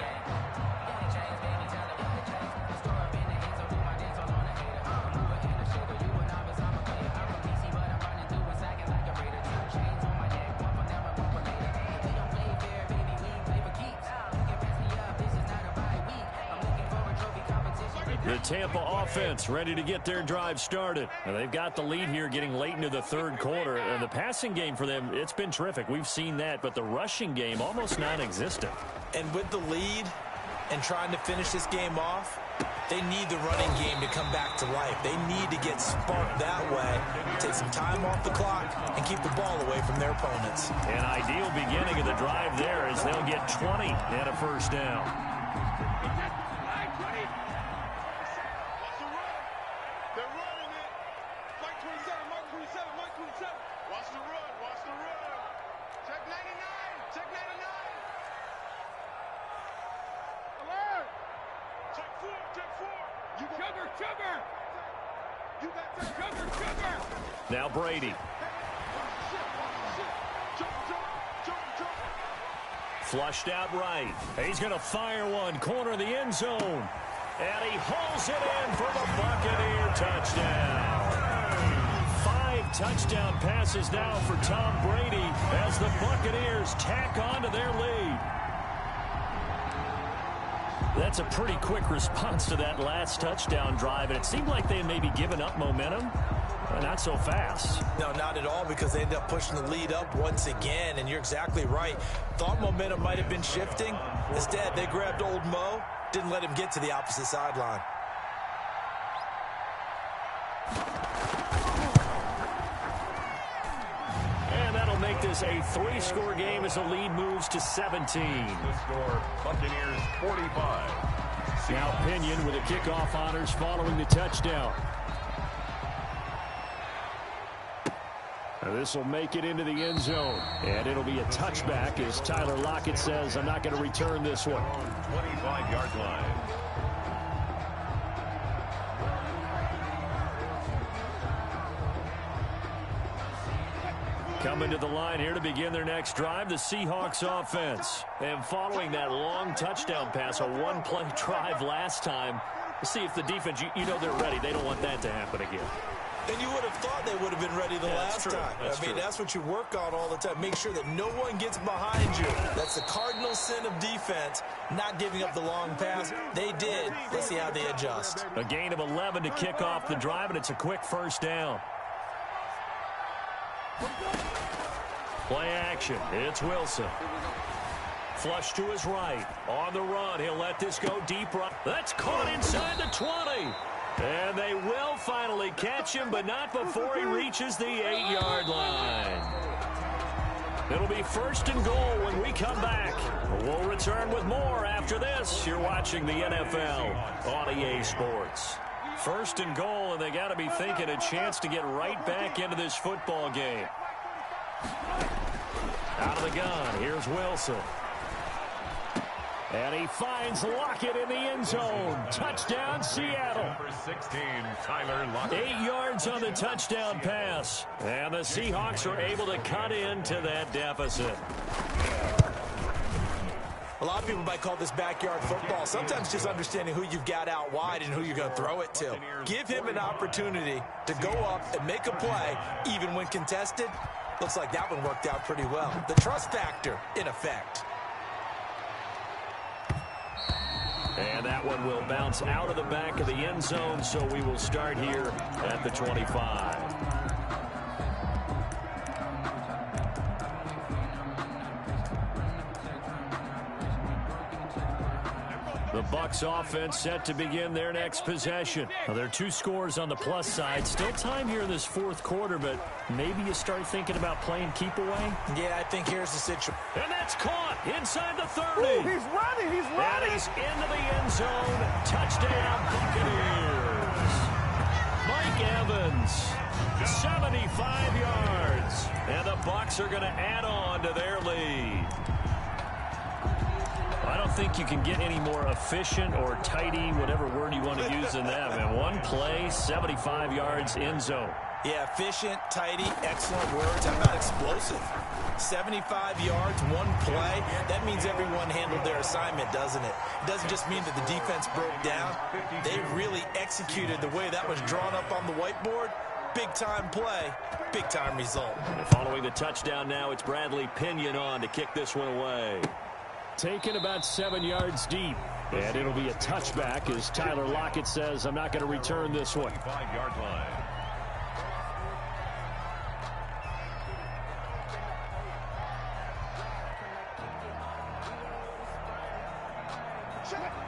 The Tampa offense ready to get their drive started. And they've got the lead here getting late into the third quarter. And the passing game for them, it's been terrific. We've seen that. But the rushing game, almost non-existent. And with the lead and trying to finish this game off, they need the running game to come back to life. They need to get sparked that way, take some time off the clock, and keep the ball away from their opponents. An ideal beginning of the drive there as they'll get 20 and a first down. Now Brady. Flushed out right. He's going to fire one, corner of the end zone. And he hauls it in for the Buccaneer touchdown. 5 touchdown passes now for Tom Brady as the Buccaneers tack on to their lead. That's a pretty quick response to that last touchdown drive, and it seemed like they had maybe given up momentum. Not so fast. No, not at all, because they ended up pushing the lead up once again, and you're exactly right. Thought momentum might have been shifting. Instead, they grabbed old Mo, didn't let him get to the opposite sideline. And that'll make this a 3-score game as the lead moves to 17. The score, Buccaneers 45. Now Pinion with the kickoff honors following the touchdown. This will make it into the end zone. And it'll be a touchback as Tyler Lockett says, I'm not going to return this one. 25-yard line. Coming to the line here to begin their next drive, the Seahawks offense. And following that long touchdown pass, a one-play drive last time, see if the defense, you know they're ready. They don't want that to happen again. And you would have thought they would have been ready the last time. That's what you work on all the time. Make sure that no one gets behind you. That's the cardinal sin of defense, not giving up the long pass. They did. Let's see how they adjust. A gain of 11 to kick off the drive, and it's a quick first down. Play action. It's Wilson. Flush to his right. On the run. He'll let this go deep right. That's caught inside the 20. And they will finally catch him, but not before he reaches the 8-yard line. It'll be first and goal when we come back. We'll return with more after this. You're watching the NFL on EA Sports. First and goal, and they got to be thinking a chance to get right back into this football game. Out of the gun, here's Wilson. And he finds Lockett in the end zone. Touchdown, Seattle. Number 16, Tyler Lockett. 8 yards on the touchdown pass. And the Seahawks are able to cut into that deficit. A lot of people might call this backyard football. Sometimes just understanding who you've got out wide and who you're going to throw it to. Give him an opportunity to go up and make a play, even when contested. Looks like that one worked out pretty well. The trust factor in effect. And that one will bounce out of the back of the end zone, so we will start here at the 25. The Bucs offense set to begin their next possession. Now, there are 2 scores on the plus side. Still time here in this fourth quarter, but maybe you start thinking about playing keep away? Yeah, I think here's the situation. And that's caught inside the 30. Ooh, he's running. He's running. And he's into the end zone. Touchdown, Buccaneers. Mike Evans, 75 yards. And the Bucs are going to add on to their lead. I don't think you can get any more efficient or tidy, whatever word you want to use in that. Man, one play, 75 yards, end zone. Yeah, efficient, tidy, excellent words. How about explosive? 75 yards, one play. That means everyone handled their assignment, doesn't it? It doesn't just mean that the defense broke down. They really executed the way that was drawn up on the whiteboard. Big-time play, big-time result. And following the touchdown now, it's Bradley Pinion on to kick this one away. Taken about 7 yards deep. And it'll be a touchback as Tyler Lockett says, I'm not going to return this one. 5-yard line.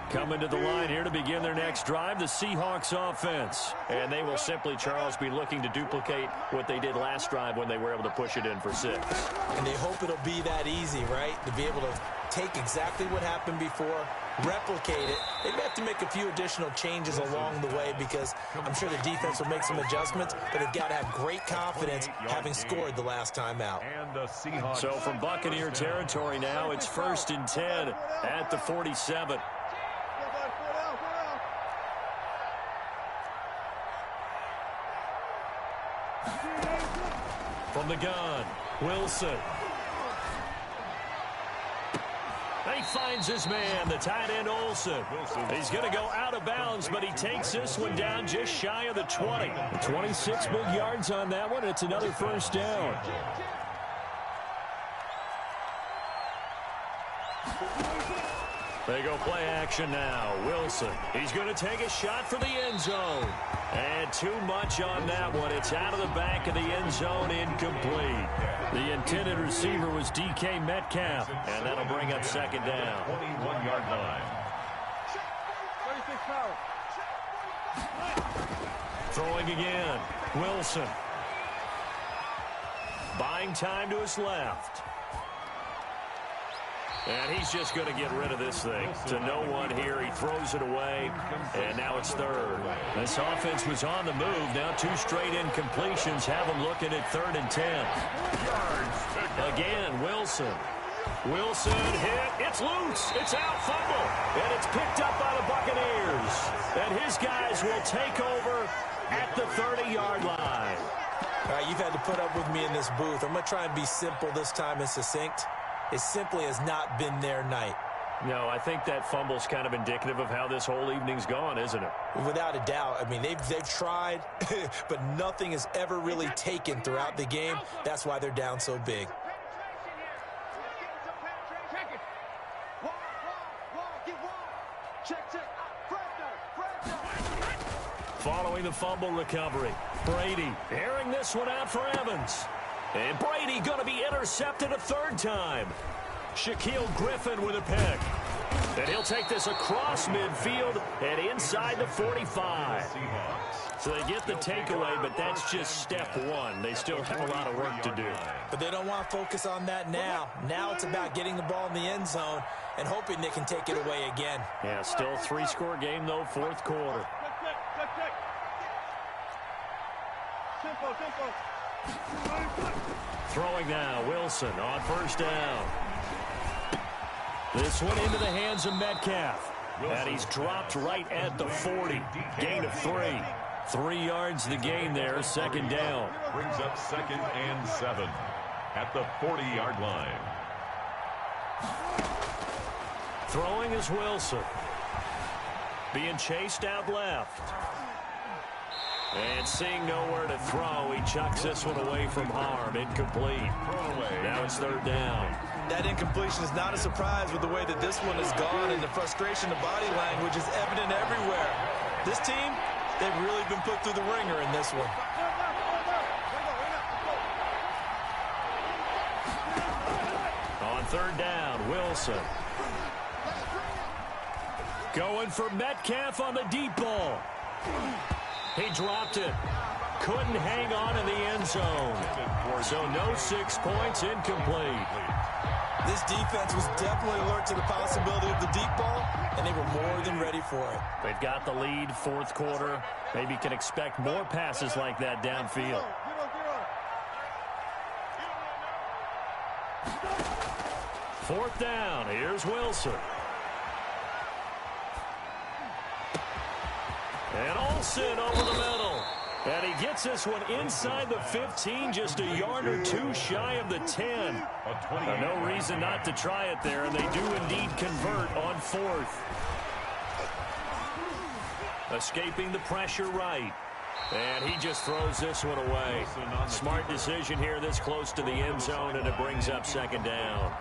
Coming to the line here to begin their next drive, the Seahawks offense. And they will simply, Charles, be looking to duplicate what they did last drive when they were able to push it in for 6. And they hope it'll be that easy, right? To be able to take exactly what happened before, replicate it. They may have to make a few additional changes along the way because I'm sure the defense will make some adjustments, but they've got to have great confidence having scored the last time out. And the Seahawks. So from Buccaneer territory now, it's 1st and 10 at the 47. From the gun, Wilson. He finds his man, the tight end Olsen. He's going to go out of bounds, but he takes this one down just shy of the 20. 26 big yards on that one. It's another first down. They go play action now. Wilson. He's going to take a shot for the end zone. And too much on that one. It's out of the back of the end zone, incomplete. The intended receiver was DK Metcalf. And that'll bring up second down. 21-yard line. 36 foul. Throwing again. Wilson. Buying time to his left. And he's just going to get rid of this thing. To no one here. He throws it away. And now it's third. This offense was on the move. Now 2 straight incompletions have them looking at 3rd and 10. Again, Wilson. Wilson hit. It's loose. It's out. Fumble. And it's picked up by the Buccaneers. And his guys will take over at the 30-yard line. All right, you've had to put up with me in this booth. I'm going to try and be simple this time and succinct. It simply has not been their night. No, I think that fumble's kind of indicative of how this whole evening's gone, isn't it? Without a doubt. I mean, they've tried, but nothing has ever really taken throughout the game. That's why they're down so big. Following the fumble recovery, Brady airing this one out for Evans. And Brady going to be intercepted a 3rd time. Shaquille Griffin with a pick. And he'll take this across midfield and inside the 45. So they get the takeaway, but that's just step 1. They still have a lot of work to do. But they don't want to focus on that now. Now it's about getting the ball in the end zone and hoping they can take it away again. Yeah, still a 3-score game, though, 4th quarter. Throwing now, Wilson on 1st down. This one into the hands of Metcalf. And he's dropped right at the 40. Gain of 3. 3 yards the gain there, second down. Brings up 2nd and 7 at the 40-yard line. Throwing is Wilson. Being chased out left. And seeing nowhere to throw, he chucks this one away from harm. Incomplete. Now it's 3rd down. That incompletion is not a surprise with the way that this one has gone, and the frustration of body language is evident everywhere. This team, they've really been put through the ringer in this one. On 3rd down, Wilson. Going for Metcalf on the deep ball. He dropped it. Couldn't hang on in the end zone. So no 6 points, incomplete. This defense was definitely alert to the possibility of the deep ball, and they were more than ready for it. They've got the lead, 4th quarter. Maybe can expect more passes like that downfield. Fourth down. Here's Wilson. And Olsen over the middle. And he gets this one inside the 15, just a yard or 2 shy of the 10. No reason not to try it there, and they do indeed convert on 4th. Escaping the pressure right. And he just throws this one away. Smart decision here this close to the end zone, and it brings up 2nd down.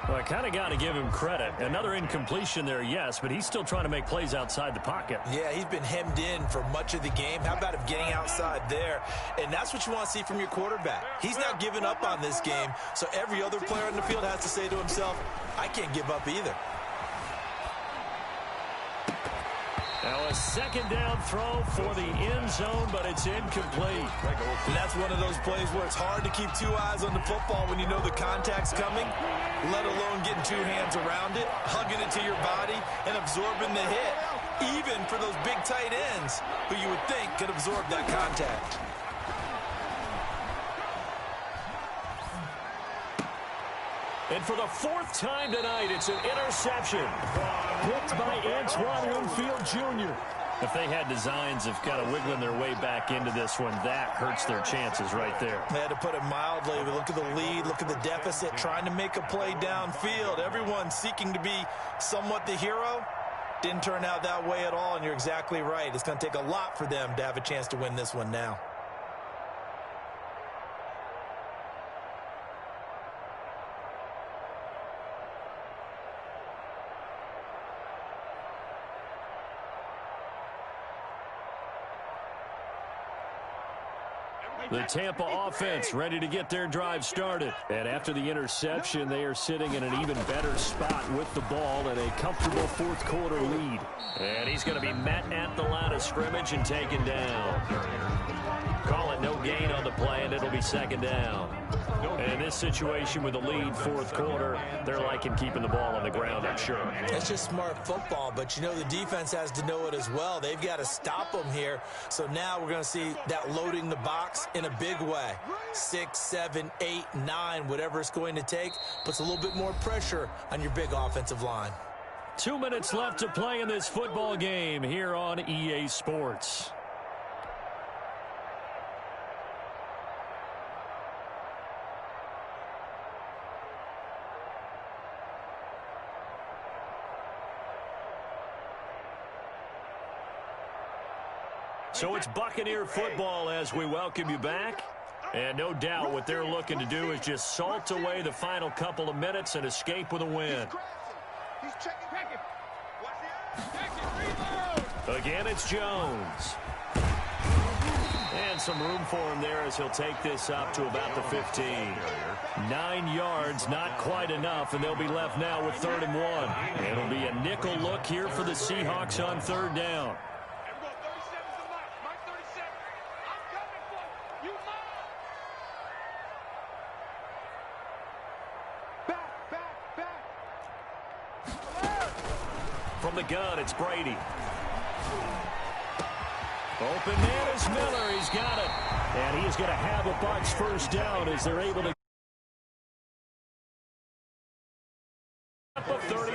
Well, I kind of got to give him credit. Another incompletion there, yes, but he's still trying to make plays outside the pocket. Yeah, he's been hemmed in for much of the game. How about him getting outside there? And that's what you want to see from your quarterback. He's not giving up on this game, so every other player on the field has to say to himself, I can't give up either. Now a 2nd down throw for the end zone, but it's incomplete. And that's one of those plays where it's hard to keep 2 eyes on the football when you know the contact's coming, let alone getting 2 hands around it, hugging it to your body, and absorbing the hit, even for those big tight ends who you would think could absorb that contact. And for the 4th time tonight, it's an interception. Picked by Antoine Winfield Jr. If they had designs of kind of wiggling their way back into this one, that hurts their chances right there. They had to put it mildly. We look at the lead, look at the deficit, trying to make a play downfield. Everyone seeking to be somewhat the hero. Didn't turn out that way at all, and you're exactly right. It's going to take a lot for them to have a chance to win this one now. The Tampa offense ready to get their drive started. And after the interception, they are sitting in an even better spot with the ball and a comfortable 4th quarter lead. And he's going to be met at the line of scrimmage and taken down. Call it no gain on the play, and it'll be 2nd down. And in this situation with the lead, 4th quarter, they're liking keeping the ball on the ground, I'm sure. It's just smart football, but you know the defense has to know it as well. They've got to stop them here. So now we're going to see that loading the box in a big way. 6, 7, 8, 9, whatever it's going to take, puts a little bit more pressure on your big offensive line. 2 minutes left to play in this football game here on EA Sports. So it's Buccaneer football as we welcome you back. And no doubt what they're looking to do is just salt away the final couple of minutes and escape with a win. He's checking. Watch Again, it's Jones. And some room for him there as he'll take this up to about the 15. 9 yards, not quite enough, and they'll be left now with 3rd and 1. It'll be a nickel look here for the Seahawks on 3rd down. From the gun, it's Brady. Open man is Miller. He's got it. And he is going to have a Bucs 1st down as they're able to. 30